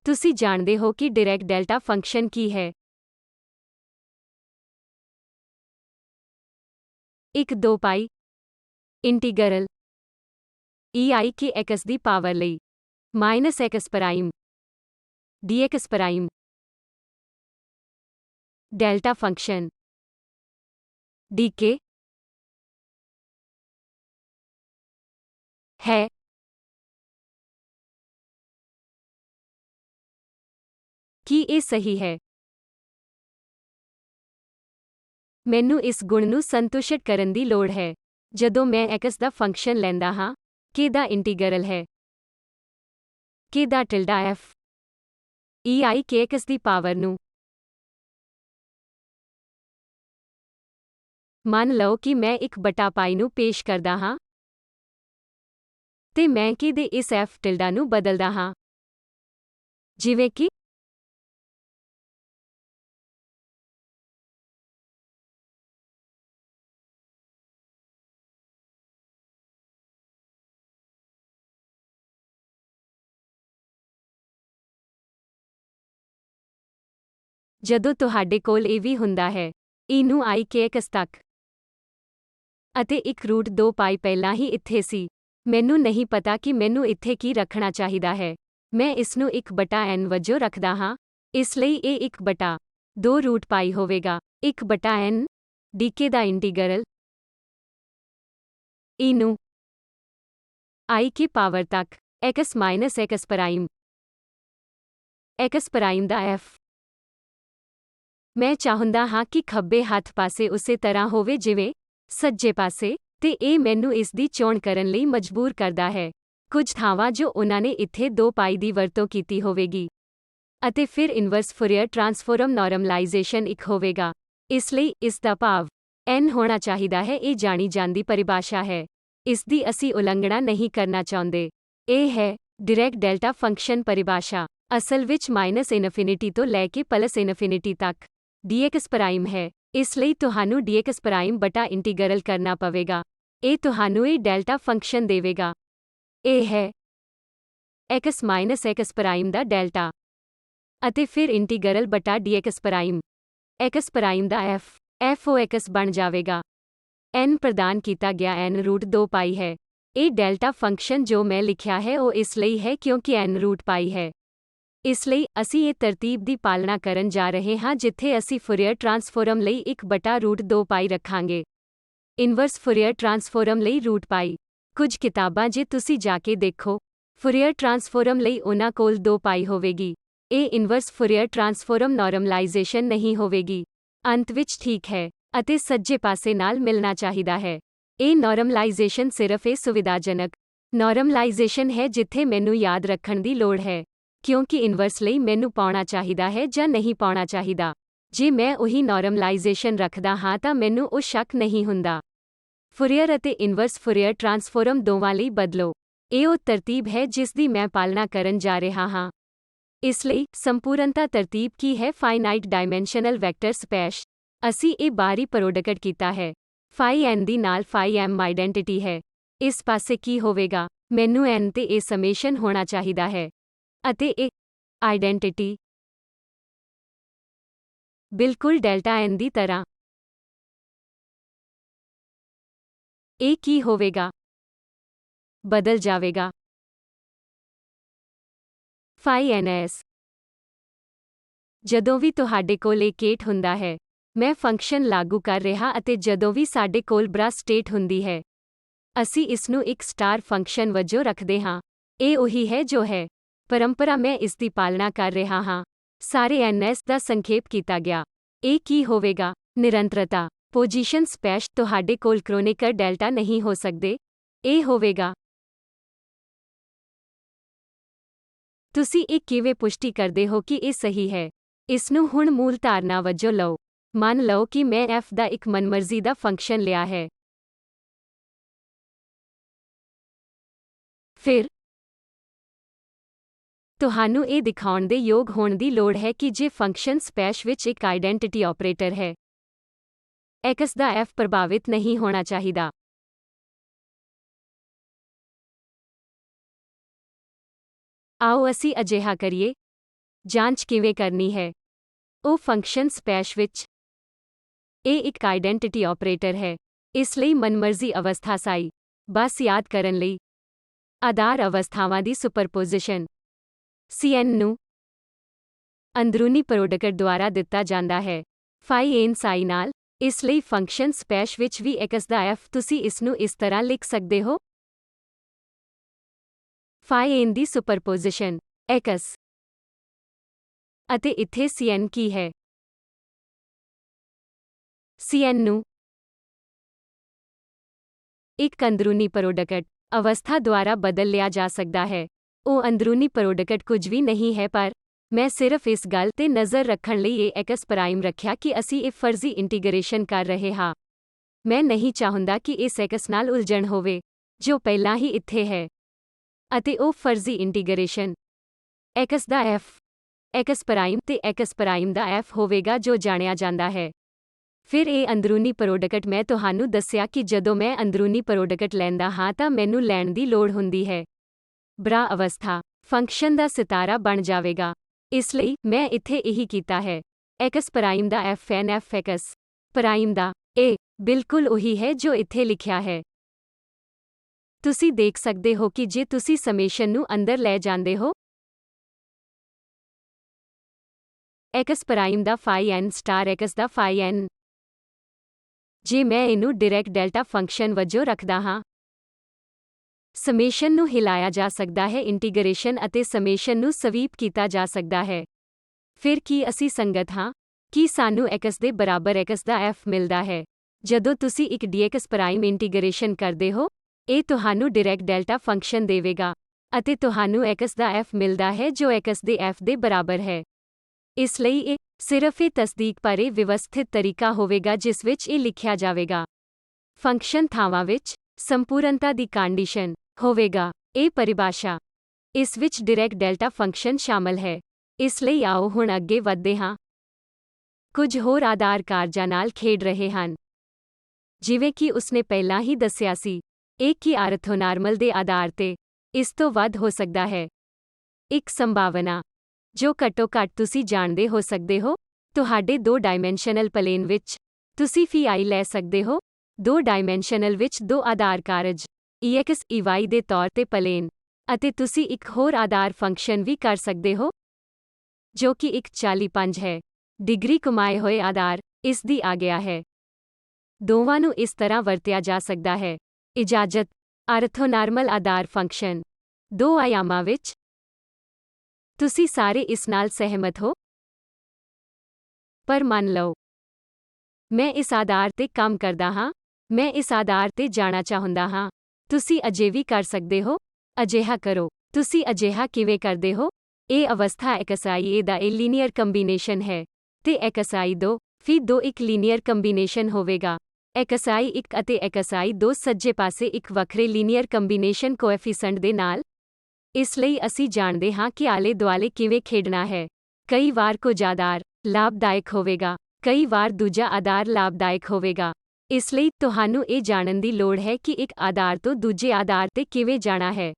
ਤੁਸੀਂ ਜਾਣਦੇ ਹੋ ਕਿ ਡਾਇਰੈਕਟ ਡੈਲਟਾ ਫੰਕਸ਼ਨ ਕੀ ਹੈ। ਇੱਕ 2 ਪਾਈ ਇੰਟੀਗਰਲ ei ਕੇ x ਦੀ ਪਾਵਰ ਲਈ minus x prime dx prime delta function dk ਹੈ। ਕੀ ਇਹ ਸਹੀ ਹੈ? ਮੈਨੂੰ ਇਸ ਗੁਣ ਨੂੰ ਸੰਤੁਸ਼ਟ ਕਰਨ ਦੀ ਲੋੜ ਹੈ। ਜਦੋਂ ਮੈਂ x ਦਾ ਫੰਕਸ਼ਨ ਲੈਂਦਾ ਹਾਂ, k ਦਾ ਇੰਟੀਗਰਲ ਹੈ k ਦਾ ਟਿਲਡਾ f ei ਕੇ x ਦੀ ਪਾਵਰ ਨੂੰ। ਮੰਨ ਲਓ ਕਿ ਮੈਂ 1/π ਨੂੰ ਪੇਸ਼ ਕਰਦਾ ਹਾਂ ਤੇ ਮੈਂ k ਦੇ ਇਸ f ਟਿਲਡਾ ਨੂੰ ਬਦਲਦਾ ਹਾਂ, ਜਿਵੇਂ ਕਿ ਜਦੋਂ ਤੁਹਾਡੇ ਕੋਲ ਇਹ ਵੀ ਹੁੰਦਾ ਹੈ e ਨੂੰ i ਕੇ x ਤੱਕ ਅਤੇ ਇੱਕ ਰੂਟ 2 ਪਾਈ ਪਹਿਲਾਂ ਹੀ ਇੱਥੇ ਸੀ। ਮੈਨੂੰ ਨਹੀਂ ਪਤਾ ਕਿ ਮੈਨੂੰ ਇੱਥੇ ਕੀ ਰੱਖਣਾ ਚਾਹੀਦਾ ਹੈ। ਮੈਂ ਇਸ ਨੂੰ 1/n ਵਜੋਂ ਰੱਖਦਾ ਹਾਂ, ਇਸ ਲਈ ਇਹ 1/2 ਰੂਟ ਪਾਈ ਹੋਵੇਗਾ। 1/n dk ਦਾ ਇੰਟੀਗਰਲ e ਨੂੰ i ਕੀ ਪਾਵਰ ਤੱਕ x minus x prime x prime ਦਾ f। ਮੈਂ ਚਾਹੁੰਦਾ ਹਾਂ ਕਿ ਖੱਬੇ ਹੱਥ ਪਾਸੇ ਉਸੇ ਤਰ੍ਹਾਂ ਹੋਵੇ ਜਿਵੇਂ ਸੱਜੇ ਪਾਸੇ, ਤੇ ਇਹ ਮੈਨੂੰ ਇਸ ਦੀ ਚੋਣ ਕਰਨ ਲਈ ਮਜਬੂਰ ਕਰਦਾ ਹੈ। ਕੁਝ ਥਾਵਾਂ ਜੋ ਉਹਨਾਂ ਨੇ ਇੱਥੇ 2 ਪਾਈ ਦੀ ਵਰਤੋਂ ਕੀਤੀ ਹੋਵੇਗੀ। ਅਤੇ ਫਿਰ ਇਨਵਰਸ ਫੋਰੀਅਰ ਟ੍ਰਾਂਸਫਾਰਮ ਨਾਰਮਲਾਈਜੇਸ਼ਨ 1 ਹੋਵੇਗਾ। ਇਸ ਲਈ ਇਸ ਦਾ ਭਾਵ n ਹੋਣਾ ਚਾਹੀਦਾ ਹੈ। ਇਹ ਜਾਣੀ ਜਾਂਦੀ ਪਰਿਭਾਸ਼ਾ ਹੈ। ਇਸ ਦੀ ਅਸੀਂ ਉਲੰਘਣਾ ਨਹੀਂ ਕਰਨਾ ਚਾਹੁੰਦੇ। ਇਹ ਹੈ ਡਾਇਰੈਕਟ ਡੈਲਟਾ ਫੰਕਸ਼ਨ ਪਰਿਭਾਸ਼ਾ। ਅਸਲ ਵਿੱਚ ਮਾਈਨਸ ਇਨਫਿਨਿਟੀ ਤੋਂ ਲੈ ਕੇ ਪਲਸ ਇਨਫਿਨਿਟੀ ਤੱਕ dx ਪ੍ਰਾਈਮ ਹੈ। ਇਸ ਲਈ ਤੁਹਾਨੂੰ dx ਪ੍ਰਾਈਮ ਬਟਾ ਇੰਟੀਗਰਲ ਕਰਨਾ ਪਵੇਗਾ। ਇਹ ਤੁਹਾਨੂੰ ਇਹ ਡੈਲਟਾ ਫੰਕਸ਼ਨ ਦੇਵੇਗਾ। ਇਹ ਹੈ x ਮਾਈਨਸ x ਪ੍ਰਾਈਮ ਦਾ ਡੈਲਟਾ ਅਤੇ ਫਿਰ integral ਬਟਾ dx prime x prime ਦਾ f ਉਹ x ਬਣ ਜਾਵੇਗਾ। n ਪ੍ਰਦਾਨ ਕੀਤਾ ਗਿਆ n ਰੂਟ 2 ਪਾਈ ਹੈ। ਇਹ ਡੈਲਟਾ ਫੰਕਸ਼ਨ ਜੋ ਮੈਂ ਲਿਖਿਆ ਹੈ ਉਹ ਇਸ ਲਈ ਹੈ ਕਿਉਂਕਿ n ਰੂਟ ਪਾਈ ਹੈ। ਇਸ ਲਈ ਅਸੀਂ ਇਹ ਤਰਤੀਬ ਦੀ ਪਾਲਣਾ ਕਰਨ ਜਾ ਰਹੇ ਹਾਂ ਜਿੱਥੇ ਅਸੀਂ ਫੋਰੀਅਰ ਟ੍ਰਾਂਸਫਾਰਮ ਲਈ 1/2 ਪਾਈ ਰੱਖਾਂਗੇ। ਇਨਵਰਸ ਫੋਰੀਅਰ ਟ੍ਰਾਂਸਫਾਰਮ ਲਈ ਰੂਟ ਪਾਈ। ਕੁਝ ਕਿਤਾਬਾਂ ਜੇ ਤੁਸੀਂ ਜਾ ਕੇ ਦੇਖੋ, ਫੋਰੀਅਰ ਟ੍ਰਾਂਸਫਾਰਮ ਲਈ ਉਹਨਾਂ ਕੋਲ 2 ਪਾਈ ਹੋਵੇਗੀ। ਇਹ ਇਨਵਰਸ ਫੋਰੀਅਰ ਟ੍ਰਾਂਸਫਾਰਮ ਨਾਰਮਲਾਈਜੇਸ਼ਨ ਨਹੀਂ ਹੋਵੇਗੀ। ਅੰਤ ਵਿੱਚ ਠੀਕ ਹੈ ਅਤੇ ਸੱਜੇ ਪਾਸੇ ਨਾਲ ਮਿਲਣਾ ਚਾਹੀਦਾ ਹੈ। ਇਹ ਨਾਰਮਲਾਈਜੇਸ਼ਨ ਸਿਰਫ ਇਹ ਸੁਵਿਧਾਜਨਕ ਨਾਰਮਲਾਈਜੇਸ਼ਨ ਹੈ ਜਿੱਥੇ ਮੈਨੂੰ ਯਾਦ ਰੱਖਣ ਦੀ ਲੋੜ ਹੈ ਕਿਉਂਕਿ ਇਨਵਰਸ ਲਈ ਮੈਨੂੰ ਪਾਉਣਾ ਚਾਹੀਦਾ ਹੈ ਜਾਂ ਨਹੀਂ ਪਾਉਣਾ ਚਾਹੀਦਾ। ਜੇ ਮੈਂ ਉਹੀ ਨਾਰਮਲਾਈਜੇਸ਼ਨ ਰੱਖਦਾ ਹਾਂ ਤਾਂ ਮੈਨੂੰ ਉਹ ਸ਼ੱਕ ਨਹੀਂ ਹੁੰਦਾ। ਫੋਰੀਅਰ ਅਤੇ ਇਨਵਰਸ ਫੋਰੀਅਰ ਟ੍ਰਾਂਸਫਾਰਮ ਦੋਵਾਂ ਲਈ ਬਦਲੋ। ਇਹ ਉਹ ਤਰਤੀਬ ਹੈ ਜਿਸ ਦੀ ਮੈਂ ਪਾਲਣਾ ਕਰਨ ਜਾ ਰਿਹਾ ਹਾਂ। ਇਸ ਲਈ ਸੰਪੂਰਨਤਾ ਤਰਤੀਬ ਕੀ ਹੈ? Finite dimensional vector space. ਅਸੀਂ ਇਹ ਬਾਹਰੀ ਪ੍ਰੋਡਕਟ ਕੀਤਾ ਹੈ। phi n ਦੀ ਨਾਲ phi m ਆਈਡੈਂਟਿਟੀ ਹੈ। ਇਸ ਪਾਸੇ ਕੀ ਹੋਵੇਗਾ? ਮੈਨੂੰ n ਤੇ ਇਹ ਸਮੇਸ਼ਨ ਹੋਣਾ ਚਾਹੀਦਾ ਹੈ ਅਤੇ ਇਹ ਆਈਡੈਂਟਿਟੀ ਬਿਲਕੁਲ ਡੈਲਟਾ n ਦੀ ਤਰ੍ਹਾਂ। ਇਹ ਕੀ ਹੋਵੇਗਾ? ਬਦਲ ਜਾਵੇਗਾ। phi ns। ਜਦੋਂ ਵੀ ਤੁਹਾਡੇ ਕੋਲ ਇਹ ਕੇਟ ਹੁੰਦਾ ਹੈ, ਮੈਂ ਫੰਕਸ਼ਨ ਲਾਗੂ ਕਰ ਰਿਹਾ ਅਤੇ ਜਦੋਂ ਵੀ ਸਾਡੇ ਕੋਲ ਬ੍ਰਾ ਸਟੇਟ ਹੁੰਦੀ ਹੈ, ਅਸੀਂ ਇਸ ਨੂੰ ਇੱਕ ਸਟਾਰ ਫੰਕਸ਼ਨ ਵਜੋਂ ਰੱਖਦੇ ਹਾਂ। ਇਹ ਉਹੀ ਹੈ ਜੋ ਹੈ। ਪਰੰਪਰਾ ਮੈਂ ਇਸ ਦੀ ਪਾਲਣਾ ਕਰ ਰਿਹਾ ਹਾਂ। ਸਾਰੇ NS ਦਾ ਸੰਖੇਪ ਕੀਤਾ ਗਿਆ। ਇਹ ਕੀ ਹੋਵੇਗਾ? ਨਿਰੰਤਰਤਾ। ਪੋਜੀਸ਼ਨ ਸਪੈਸ਼। ਤੁਹਾਡੇ ਕੋਲ ਕ੍ਰੋਨਿਕਰ ਡੈਲਟਾ ਨਹੀਂ ਹੋ ਸਕਦੇ। ਇਹ ਹੋਵੇਗਾ। ਤੁਸੀਂ ਇਹ ਕਿਵੇਂ ਪੁਸ਼ਟੀ ਕਰਦੇ ਹੋ ਕਿ ਇਹ ਸਹੀ ਹੈ? ਇਸ ਨੂੰ ਹੁਣ ਮੂਲ ਧਾਰਨਾ ਵਜੋਂ ਲਓ। ਮੰਨ ਲਓ ਕਿ ਮੈਂ f ਦਾ ਇੱਕ ਮਨਮਰਜ਼ੀ ਦਾ ਫੰਕਸ਼ਨ ਲਿਆ ਹੈ। ਫਿਰ ਤੁਹਾਨੂੰ ਇਹ ਦਿਖਾਉਣ ਦੇ ਯੋਗ ਹੋਣ ਦੀ ਲੋੜ ਹੈ ਕਿ ਜੇ ਫੰਕਸ਼ਨ ਸਪੈਸ਼ ਵਿੱਚ ਇੱਕ ਆਈਡੈਂਟਿਟੀ ਆਪਰੇਟਰ ਹੈ, x ਦਾ f ਪ੍ਰਭਾਵਿਤ ਨਹੀਂ ਹੋਣਾ ਚਾਹੀਦਾ। ਆਓ ਅਸੀਂ ਅਜਿਹਾ ਕਰੀਏ। ਜਾਂਚ ਕਿਵੇਂ ਕਰਨੀ ਹੈ? ਉਹ ਫੰਕਸ਼ਨ ਸਪੈਸ਼ ਵਿੱਚ ਇਹ ਇੱਕ ਆਈਡੈਂਟਿਟੀ ਆਪਰੇਟਰ ਹੈ, ਇਸ ਲਈ ਮਨਮਰਜ਼ੀ ਅਵਸਥਾ ਸਾਈ। ਬਸ ਯਾਦ ਕਰਨ ਲਈ ਆਧਾਰ ਅਵਸਥਾਵਾਂ ਦੀ ਸੁਪਰਪੋਜ਼ਿਸ਼ਨ Cn ਨੂੰ ਅੰਦਰੂਨੀ ਪ੍ਰੋਡਕਟ ਦੁਆਰਾ ਦਿੱਤਾ ਜਾਂਦਾ ਹੈ ਫਾਈ n ਸਾਈ ਨਾਲ। ਇਸ ਲਈ ਫੰਕਸ਼ਨ ਸਪੈਸ਼ ਵਿੱਚ ਵੀ x ਦਾ f ਤੁਸੀਂ ਇਸ ਨੂੰ ਇਸ ਤਰ੍ਹਾਂ ਲਿਖ ਸਕਦੇ ਹੋ। ਫਾਈ n ਦੀ ਸੁਪਰਪੋਜ਼ਿਸ਼ਨ x ਅਤੇ ਇੱਥੇ Cn ਕੀ ਹੈ? Cn ਨੂੰ ਇੱਕ ਅੰਦਰੂਨੀ ਪ੍ਰੋਡਕਟ ਅਵਸਥਾ ਦੁਆਰਾ ਬਦਲ ਲਿਆ ਜਾ ਸਕਦਾ ਹੈ। ਉਹ ਅੰਦਰੂਨੀ ਪ੍ਰੋਡਕਟ ਕੁਝ ਵੀ ਨਹੀਂ ਹੈ, ਪਰ ਮੈਂ ਸਿਰਫ ਇਸ ਗੱਲ ਤੇ ਨਜ਼ਰ ਰੱਖਣ ਲਈ ਇਹ x ਪ੍ਰਾਈਮ ਰੱਖਿਆ ਕਿ ਅਸੀਂ ਇਹ ਫਰਜ਼ੀ ਇੰਟੀਗ੍ਰੇਸ਼ਨ ਕਰ ਰਹੇ ਹਾਂ। ਮੈਂ ਨਹੀਂ ਚਾਹੁੰਦਾ ਕਿ ਇਸ x ਨਾਲ ਉਲਝਣ ਹੋਵੇ, ਜੋ ਪਹਿਲਾਂ ਹੀ ਇੱਥੇ ਹੈ। ਅਤੇ ਉਹ ਫਰਜ਼ੀ ਇੰਟੀਗ੍ਰੇਸ਼ਨ x ਦਾ f x ਪ੍ਰਾਈਮ ਤੇ x ਪ੍ਰਾਈਮ ਦਾ f ਹੋਵੇਗਾ ਜੋ ਜਾਣਿਆ ਜਾਂਦਾ ਹੈ। ਫਿਰ ਇਹ ਅੰਦਰੂਨੀ ਪ੍ਰੋਡਕਟ ਮੈਂ ਤੁਹਾਨੂੰ ਦੱਸਿਆ ਕਿ ਜਦੋਂ ਮੈਂ ਅੰਦਰੂਨੀ ਪ੍ਰੋਡਕਟ ਲੈਂਦਾ ਹਾਂ ਤਾਂ ਮੈਨੂੰ ਲੈਣ ਦੀ ਲੋੜ ਹੁੰਦੀ ਹੈ। ਬਰਾ ਅਵਸਥਾ ਫੰਕਸ਼ਨ ਦਾ ਸਿਤਾਰਾ ਬਣ ਜਾਵੇਗਾ। ਇਸ ਲਈ ਮੈਂ ਇੱਥੇ ਇਹੀ ਕੀਤਾ ਹੈ। x ਪ੍ਰਾਈਮ ਦਾ f n f x prime ਦਾ ਇਹ ਬਿਲਕੁਲ ਉਹੀ ਹੈ ਜੋ ਇੱਥੇ ਲਿਖਿਆ ਹੈ। ਤੁਸੀਂ ਦੇਖ ਸਕਦੇ ਹੋ ਕਿ ਜੇ ਤੁਸੀਂ ਸਮੇਸ਼ਨ ਨੂੰ ਅੰਦਰ ਲੈ ਜਾਂਦੇ ਹੋ, x ਪ੍ਰਾਈਮ ਦਾ ਫਾਈ n ਸਟਾਰ x ਦਾ ਫਾਈ n, ਜੇ ਮੈਂ ਇਹਨੂੰ ਡਾਇਰੈਕਟ ਡੈਲਟਾ ਫੰਕਸ਼ਨ ਵਜੋਂ ਰੱਖਦਾ ਹਾਂ, ਸਮੇਸ਼ਨ ਨੂੰ ਹਿਲਾਇਆ ਜਾ ਸਕਦਾ ਹੈ ਇੰਟੀਗ੍ਰੇਸ਼ਨ ਅਤੇ ਸਮੇਸ਼ਨ ਨੂੰ ਸਵੀਪ ਕੀਤਾ ਜਾ ਸਕਦਾ ਹੈ। ਫਿਰ ਕੀ ਅਸੀਂ ਸੰਗਤ ਹਾਂ? ਕੀ ਸਾਨੂੰ x ਦੇ ਬਰਾਬਰ x ਦਾ f ਮਿਲਦਾ ਹੈ? ਜਦੋਂ ਤੁਸੀਂ ਇੱਕ dx ਪ੍ਰਾਈਮ ਇੰਟੀਗ੍ਰੇਸ਼ਨ ਕਰਦੇ ਹੋ, ਇਹ ਤੁਹਾਨੂੰ ਡਾਇਰੈਕਟ ਡੈਲਟਾ ਫੰਕਸ਼ਨ ਦੇਵੇਗਾ ਅਤੇ ਤੁਹਾਨੂੰ x ਦਾ f ਮਿਲਦਾ ਹੈ ਜੋ x ਦੇ f ਦੇ ਬਰਾਬਰ ਹੈ। ਇਸ ਲਈ ਇਹ ਸਿਰਫ ਇਹ ਤਸਦੀਕ ਪਰ ਇਹ ਵਿਵਸਥਿਤ ਤਰੀਕਾ ਹੋਵੇਗਾ ਜਿਸ ਵਿੱਚ ਇਹ ਲਿਖਿਆ ਜਾਵੇਗਾ। ਫੰਕਸ਼ਨ ਥਾਵਾਂ ਵਿੱਚ ਸੰਪੂਰਨਤਾ ਦੀ ਕੰਡੀਸ਼ਨ ਹੋਵੇਗਾ। ਇਹ ਪਰਿਭਾਸ਼ਾ ਇਸ ਵਿੱਚ ਡਾਇਰੈਕਟ ਡੈਲਟਾ ਫੰਕਸ਼ਨ ਸ਼ਾਮਲ ਹੈ। ਇਸ ਲਈ ਆਓ ਹੁਣ ਅੱਗੇ ਵਧਦੇ ਹਾਂ। ਕੁਝ ਹੋਰ ਆਧਾਰ ਕਾਰਜਾਂ ਨਾਲ ਖੇਡ ਰਹੇ ਹਨ। ਜਿਵੇਂ ਕਿ ਉਸਨੇ ਪਹਿਲਾਂ ਹੀ ਦੱਸਿਆ ਸੀ, ਇਹ ਕਿ ਆਰਥੋਨਾਰਮਲ ਦੇ ਆਧਾਰ ਤੇ ਇਸ ਤੋਂ ਵੱਧ ਹੋ ਸਕਦਾ ਹੈ। ਇੱਕ ਸੰਭਾਵਨਾ ਜੋ ਘੱਟੋ ਘੱਟ ਤੁਸੀਂ ਜਾਣਦੇ ਹੋ ਸਕਦੇ ਹੋ, ਤੁਹਾਡੇ 2 ਡਾਇਮੈਂਸ਼ਨਲ ਪਲੇਨ ਵਿੱਚ ਤੁਸੀਂ ਫੀ i ਲੈ ਸਕਦੇ ਹੋ। 2 ਡਾਇਮੈਂਸ਼ਨਲ ਵਿੱਚ 2 ਆਧਾਰ ਕਾਰਜ ex ey ਦੇ ਤੌਰ ਤੇ ਪਲੇਨ, ਅਤੇ ਤੁਸੀਂ ਇੱਕ ਹੋਰ ਆਧਾਰ ਫੰਕਸ਼ਨ ਵੀ ਕਰ ਸਕਦੇ ਹੋ ਜੋ ਕਿ ਇੱਕ 45 ਹੈ ਡਿਗਰੀ ਘੁਮਾਏ ਹੋਏ ਆਧਾਰ। ਇਸ ਦੀ ਆਗਿਆ ਹੈ ਦੋਵਾਂ ਨੂੰ ਇਸ ਤਰ੍ਹਾਂ ਵਰਤਿਆ ਜਾ ਸਕਦਾ ਹੈ। ਇਜਾਜ਼ਤ ਆਰਥੋਨਾਰਮਲ ਆਧਾਰ ਫੰਕਸ਼ਨ 2 ਆਯਾਮਾਂ ਵਿੱਚ। ਤੁਸੀਂ ਸਾਰੇ ਇਸ ਨਾਲ ਸਹਿਮਤ ਹੋ? ਪਰ ਮੰਨ ਲਓ ਮੈਂ ਇਸ ਆਧਾਰ ਤੇ ਕੰਮ ਕਰਦਾ ਹਾਂ, ਮੈਂ ਇਸ ਆਧਾਰ ਤੇ ਜਾਣਾ ਚਾਹੁੰਦਾ ਹਾਂ। ਤੁਸੀਂ ਅਜੇ ਵੀ ਕਰ ਸਕਦੇ ਹੋ। ਅਜਿਹਾ ਕਰੋ। ਤੁਸੀਂ ਅਜਿਹਾ ਕਿਵੇਂ ਕਰਦੇ ਹੋ? ਇਹ ਅਵਸਥਾ xi ਦਾ ਇਹ ਲੀਨੀਅਰ ਕੰਬੀਨੇਸ਼ਨ ਹੈ ਤੇ xi 2 ਫੀ 2 ਇੱਕ ਲੀਨੀਅਰ ਕੰਬੀਨੇਸ਼ਨ ਹੋਵੇਗਾ। xi 1 ਅਤੇ xi 2 ਸੱਜੇ ਪਾਸੇ ਇੱਕ ਵੱਖਰੇ ਲੀਨੀਅਰ ਕੰਬੀਨੇਸ਼ਨ ਕੋਐਫੀਸ਼ੀਐਂਟ ਦੇ ਨਾਲ। ਇਸ ਲਈ ਅਸੀਂ ਜਾਣਦੇ ਹਾਂ ਕਿ ਆਲੇ ਦੁਆਲੇ ਕਿਵੇਂ ਖੇਡਣਾ ਹੈ। ਕਈ ਵਾਰ ਕੁਝ ਆਧਾਰ ਲਾਭਦਾਇਕ ਹੋਵੇਗਾ, ਕਈ ਵਾਰ ਦੂਜਾ ਆਧਾਰ ਲਾਭਦਾਇਕ ਹੋਵੇਗਾ। ਇਸ ਲਈ ਤੁਹਾਨੂੰ ਇਹ ਜਾਣਨ ਦੀ ਲੋੜ ਹੈ ਕਿ ਇੱਕ ਆਧਾਰ ਤੋਂ ਦੂਜੇ ਆਧਾਰ ਤੇ ਕਿਵੇਂ ਜਾਣਾ ਹੈ।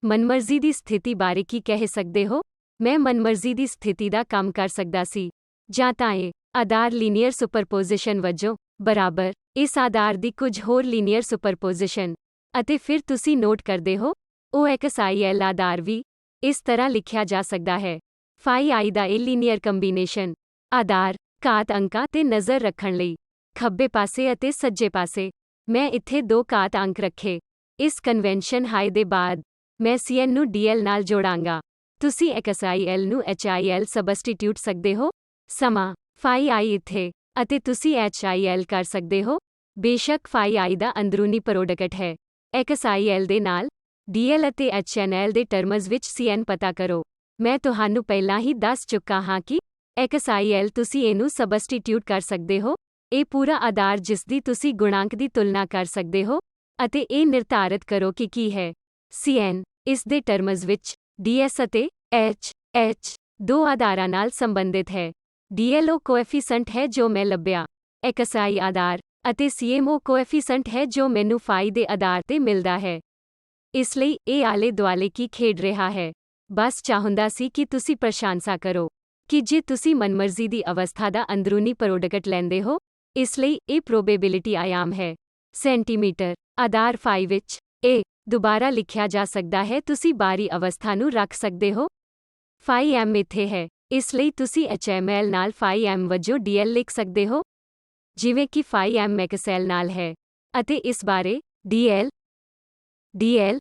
ਮਨਮਰਜ਼ੀ ਦੀ ਸਥਿਤੀ ਬਾਰੇ ਕੀ ਕਹਿ ਸਕਦੇ ਹੋ? ਮੈਂ ਮਨਮਰਜ਼ੀ ਦੀ ਸਥਿਤੀ ਦਾ ਕੰਮ ਕਰ ਸਕਦਾ ਸੀ। ਜਾਂ ਤਾਂ ਇਹ ਆਧਾਰ ਲੀਨੀਅਰ ਸੁਪਰਪੋਜ਼ਿਸ਼ਨ ਵਜੋਂ ਬਰਾਬਰ ਇਸ ਆਧਾਰ ਦੀ ਕੁਝ ਹੋਰ ਲੀਨੀਅਰ ਸੁਪਰਪੋਜ਼ਿਸ਼ਨ, ਅਤੇ ਫਿਰ ਤੁਸੀਂ ਨੋਟ ਕਰਦੇ ਹੋ ਉਹ xil ਆਧਾਰ ਵੀ ਇਸ ਤਰ੍ਹਾਂ ਲਿਖਿਆ ਜਾ ਸਕਦਾ ਹੈ। ਫਾਈ i ਦਾ ਇਹ ਲੀਨੀਅਰ ਕੰਬੀਨੇਸ਼ਨ ਆਧਾਰ ਘਾਤ ਅੰਕਾਂ ਤੇ ਨਜ਼ਰ ਰੱਖਣ ਲਈ ਖੱਬੇ ਪਾਸੇ ਅਤੇ ਸੱਜੇ ਪਾਸੇ ਮੈਂ ਇੱਥੇ 2 ਘਾਤ ਅੰਕ ਰੱਖੇ। ਇਸ ਕਨਵੈਨਸ਼ਨ ਹਾਈ ਦੇ ਬਾਅਦ ਮੈਂ Cn ਨੂੰ dl ਨਾਲ ਜੋੜਾਂਗਾ। ਤੁਸੀਂ XIL ਨੂੰ HIL ਸਬਸਟੀਟਿਊਟ ਸਕਦੇ ਹੋ। ਸਮਾਂ phi i ਇੱਥੇ, ਅਤੇ ਤੁਸੀਂ HIL ਕਰ ਸਕਦੇ ਹੋ। ਬੇਸ਼ੱਕ phi i ਦਾ ਅੰਦਰੂਨੀ ਪ੍ਰੋਡਕਟ ਹੈ। XIL ਦੇ ਨਾਲ DL ਅਤੇ HNL ਦੇ ਟਰਮਜ਼ ਵਿੱਚ CN ਪਤਾ ਕਰੋ। ਮੈਂ ਤੁਹਾਨੂੰ ਪਹਿਲਾਂ ਹੀ ਦੱਸ ਚੁੱਕਾ ਹਾਂ ਕਿ XIL ਤੁਸੀਂ ਇਹਨੂੰ ਸਬਸਟੀਟਿਊਟ ਕਰ ਸਕਦੇ ਹੋ। ਇਹ ਪੂਰਾ ਆਧਾਰ ਜਿਸਦੀ ਤੁਸੀਂ ਗੁਣਾਂਕ ਦੀ ਤੁਲਨਾ ਕਰ ਸਕਦੇ ਹੋ, ਅਤੇ ਇਹ ਨਿਰਧਾਰਤ ਕਰੋ ਕਿ ਕੀ ਹੈ। CN ਇਸ ਦੇ ਟਰਮਜ਼ ਵਿੱਚ DS ਅਤੇ H ਦੋ ਆਧਾਰਾਂ ਨਾਲ ਸੰਬੰਧਿਤ ਹੈ। DL ਉਹ ਕੋਐਫੀਸ਼ੀਐਂਟ ਹੈ ਜੋ ਮੈਂ ਲੱਭਿਆ। XI ਆਧਾਰ ਅਤੇ CM ਉਹ ਕੋਐਫੀਸ਼ੀਐਂਟ ਹੈ ਜੋ ਮੈਨੂੰ phi ਦੇ ਆਧਾਰ ਤੇ ਮਿਲਦਾ ਹੈ। ਇਸ ਲਈ ਇਹ ਆਲੇ ਦੁਆਲੇ ਕੀ ਖੇਡ ਰਿਹਾ ਹੈ। ਬਸ ਚਾਹੁੰਦਾ ਸੀ ਕਿ ਤੁਸੀਂ ਪ੍ਰਸ਼ੰਸਾ ਕਰੋ ਕਿ ਜੇ ਤੁਸੀਂ ਮਨਮਰਜ਼ੀ ਦੀ ਅਵਸਥਾ ਦਾ ਅੰਦਰੂਨੀ ਪ੍ਰੋਡਕਟ ਲੈਂਦੇ ਹੋ, ਇਸ ਲਈ ਇਹ ਪ੍ਰੋਬੇਬਿਲਿਟੀ ਆਯਾਮ ਹੈ। ਸੈਂਟੀਮੀਟਰ ਆਧਾਰ phi ਵਿੱਚ ਇਹ ਦੁਬਾਰਾ ਲਿਖਿਆ ਜਾ ਸਕਦਾ ਹੈ। ਤੁਸੀਂ ਬਾਹਰੀ ਅਵਸਥਾ ਨੂੰ ਰੱਖ ਸਕਦੇ ਹੋ। phi m ਇੱਥੇ ਹੈ, ਇਸ ਲਈ ਤੁਸੀਂ HML ਨਾਲ phi m ਵਜੋਂ DL ਲਿਖ ਸਕਦੇ ਹੋ, ਜਿਵੇਂ ਕਿ phi m XL ਨਾਲ ਹੈ। ਅਤੇ ਇਸ ਬਾਰੇ DL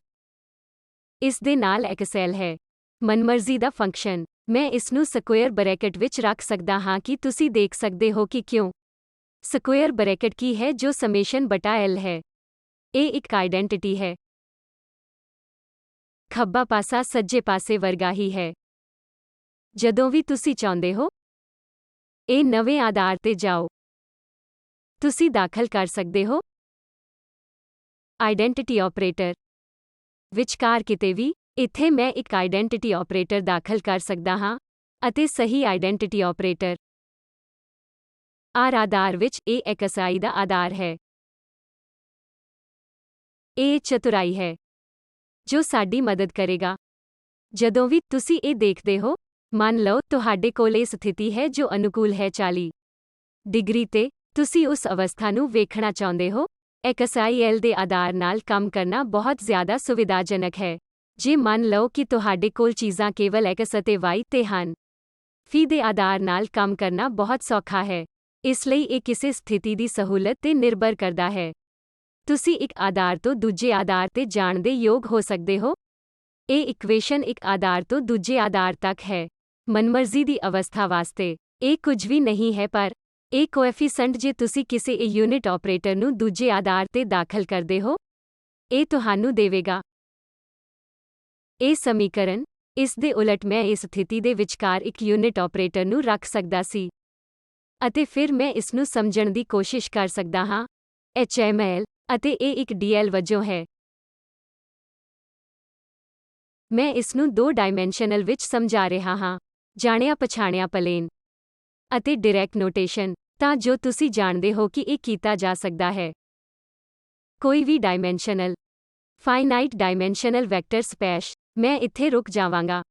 ਇਸ ਦੇ ਨਾਲ XL ਹੈ। ਮਨਮਰਜ਼ੀ ਦਾ ਫੰਕਸ਼ਨ। ਮੈਂ ਇਸ ਨੂੰ ਸਕੁਏਅਰ ਬਰੈਕਟ ਵਿੱਚ ਰੱਖ ਸਕਦਾ ਹਾਂ ਕਿ ਤੁਸੀਂ ਦੇਖ ਸਕਦੇ ਹੋ ਕਿ ਕਿਉਂ। ਸਕੁਏਅਰ ਬਰੈਕਟ ਕੀ ਹੈ ਜੋ ਸਮੇਸ਼ਨ ਬਟਾ L ਹੈ। ਇਹ ਇੱਕ ਆਈਡੈਂਟਿਟੀ ਹੈ। ਖੱਬਾ ਪਾਸਾ ਸੱਜੇ ਪਾਸੇ ਵਰਗਾ ਹੀ ਹੈ। ਜਦੋਂ ਵੀ ਤੁਸੀਂ ਚਾਹੁੰਦੇ ਹੋ, ਇਹ ਨਵੇਂ ਆਧਾਰ ਤੇ ਜਾਓ। ਤੁਸੀਂ ਦਾਖਲ ਕਰ ਸਕਦੇ ਹੋ ਆਈਡੈਂਟਿਟੀ ਆਪਰੇਟਰ ਵਿਚਕਾਰ ਕਿਤੇ ਵੀ। ਇੱਥੇ ਮੈਂ ਇੱਕ ਆਈਡੈਂਟਿਟੀ ਆਪਰੇਟਰ ਦਾਖਲ ਕਰ ਸਕਦਾ ਹਾਂ, ਅਤੇ ਸਹੀ ਆਈਡੈਂਟਿਟੀ ਆਪਰੇਟਰ R ਆਧਾਰ ਵਿੱਚ ਇਹ XI ਦਾ ਆਧਾਰ ਹੈ। ਇਹ ਚਤੁਰਾਈ ਹੈ ਜੋ ਸਾਡੀ ਮਦਦ ਕਰੇਗਾ। ਜਦੋਂ ਵੀ ਤੁਸੀਂ ਇਹ ਦੇਖਦੇ ਹੋ, ਮੰਨ ਲਓ ਤੁਹਾਡੇ ਕੋਲ ਇਹ ਸਥਿਤੀ ਹੈ ਜੋ ਅਨੁਕੂਲ ਹੈ 40 ਡਿਗਰੀ ਤੇ, ਤੁਸੀਂ ਉਸ ਅਵਸਥਾ ਨੂੰ ਵੇਖਣਾ ਚਾਹੁੰਦੇ ਹੋ। XIL ਦੇ ਆਧਾਰ ਨਾਲ ਕੰਮ ਕਰਨਾ ਬਹੁਤ ਜ਼ਿਆਦਾ ਸੁਵਿਧਾਜਨਕ ਹੈ। ਜੇ ਮੰਨ ਲਓ ਕਿ ਤੁਹਾਡੇ ਕੋਲ ਚੀਜ਼ਾਂ ਕੇਵਲ X ਅਤੇ Y ਤੇ ਹਨ, phi ਦੇ ਆਧਾਰ ਨਾਲ ਕੰਮ ਕਰਨਾ ਬਹੁਤ ਸੌਖਾ ਹੈ। ਇਸ ਲਈ ਇਹ ਕਿਸੇ ਸਥਿਤੀ ਦੀ ਸਹੂਲਤ ਤੇ ਨਿਰਭਰ ਕਰਦਾ ਹੈ। ਤੁਸੀਂ ਇੱਕ ਆਧਾਰ ਤੋਂ ਦੂਜੇ ਆਧਾਰ ਤੇ ਜਾਣ ਦੇ ਯੋਗ ਹੋ ਸਕਦੇ ਹੋ। ਇਹ ਇਕੁਏਸ਼ਨ ਇੱਕ ਆਧਾਰ ਤੋਂ ਦੂਜੇ ਆਧਾਰ ਤੱਕ ਹੈ। ਮਨਮਰਜ਼ੀ ਦੀ ਅਵਸਥਾ ਵਾਸਤੇ ਇਹ ਕੁਝ ਵੀ ਨਹੀਂ ਹੈ, ਪਰ ਇਹ ਕੋਐਫੀਸ਼ੀਐਂਟ ਜੇ ਤੁਸੀਂ ਕਿਸੇ ਯੂਨਿਟ ਆਪਰੇਟਰ ਨੂੰ ਦੂਜੇ ਆਧਾਰ ਤੇ ਦਾਖਲ ਕਰਦੇ ਹੋ, ਇਹ ਤੁਹਾਨੂੰ ਦੇਵੇਗਾ। ਇਹ ਸਮੀਕਰਨ। ਇਸ ਦੇ ਉਲਟ ਮੈਂ ਇਸ ਸਥਿਤੀ ਦੇ ਵਿਚਕਾਰ ਇੱਕ ਯੂਨਿਟ ਆਪਰੇਟਰ ਨੂੰ ਰੱਖ ਸਕਦਾ ਸੀ, ਅਤੇ ਫਿਰ ਮੈਂ ਇਸ ਨੂੰ ਸਮਝਣ ਦੀ ਕੋਸ਼ਿਸ਼ ਕਰ ਸਕਦਾ ਹਾਂ। HML ਅਤੇ ਇਹ ਇੱਕ DL ਵਜੋਂ ਹੈ। ਮੈਂ ਇਸ ਨੂੰ 2 ਡਾਇਮੈਂਸ਼ਨਲ ਵਿੱਚ ਸਮਝਾ ਰਿਹਾ ਹਾਂ, ਜਾਣਿਆ ਪਛਾਣਿਆ ਪਲੇਨ ਅਤੇ ਡਾਇਰੈਕਟ ਨੋਟੇਸ਼ਨ, ਤਾਂ ਜੋ ਤੁਸੀਂ ਜਾਣਦੇ ਹੋ ਕਿ ਇਹ ਕੀਤਾ ਜਾ ਸਕਦਾ ਹੈ। ਕੋਈ ਵੀ dimensional, finite dimensional vector space. ਮੈਂ ਇੱਥੇ ਰੁਕ ਜਾਵਾਂਗਾ।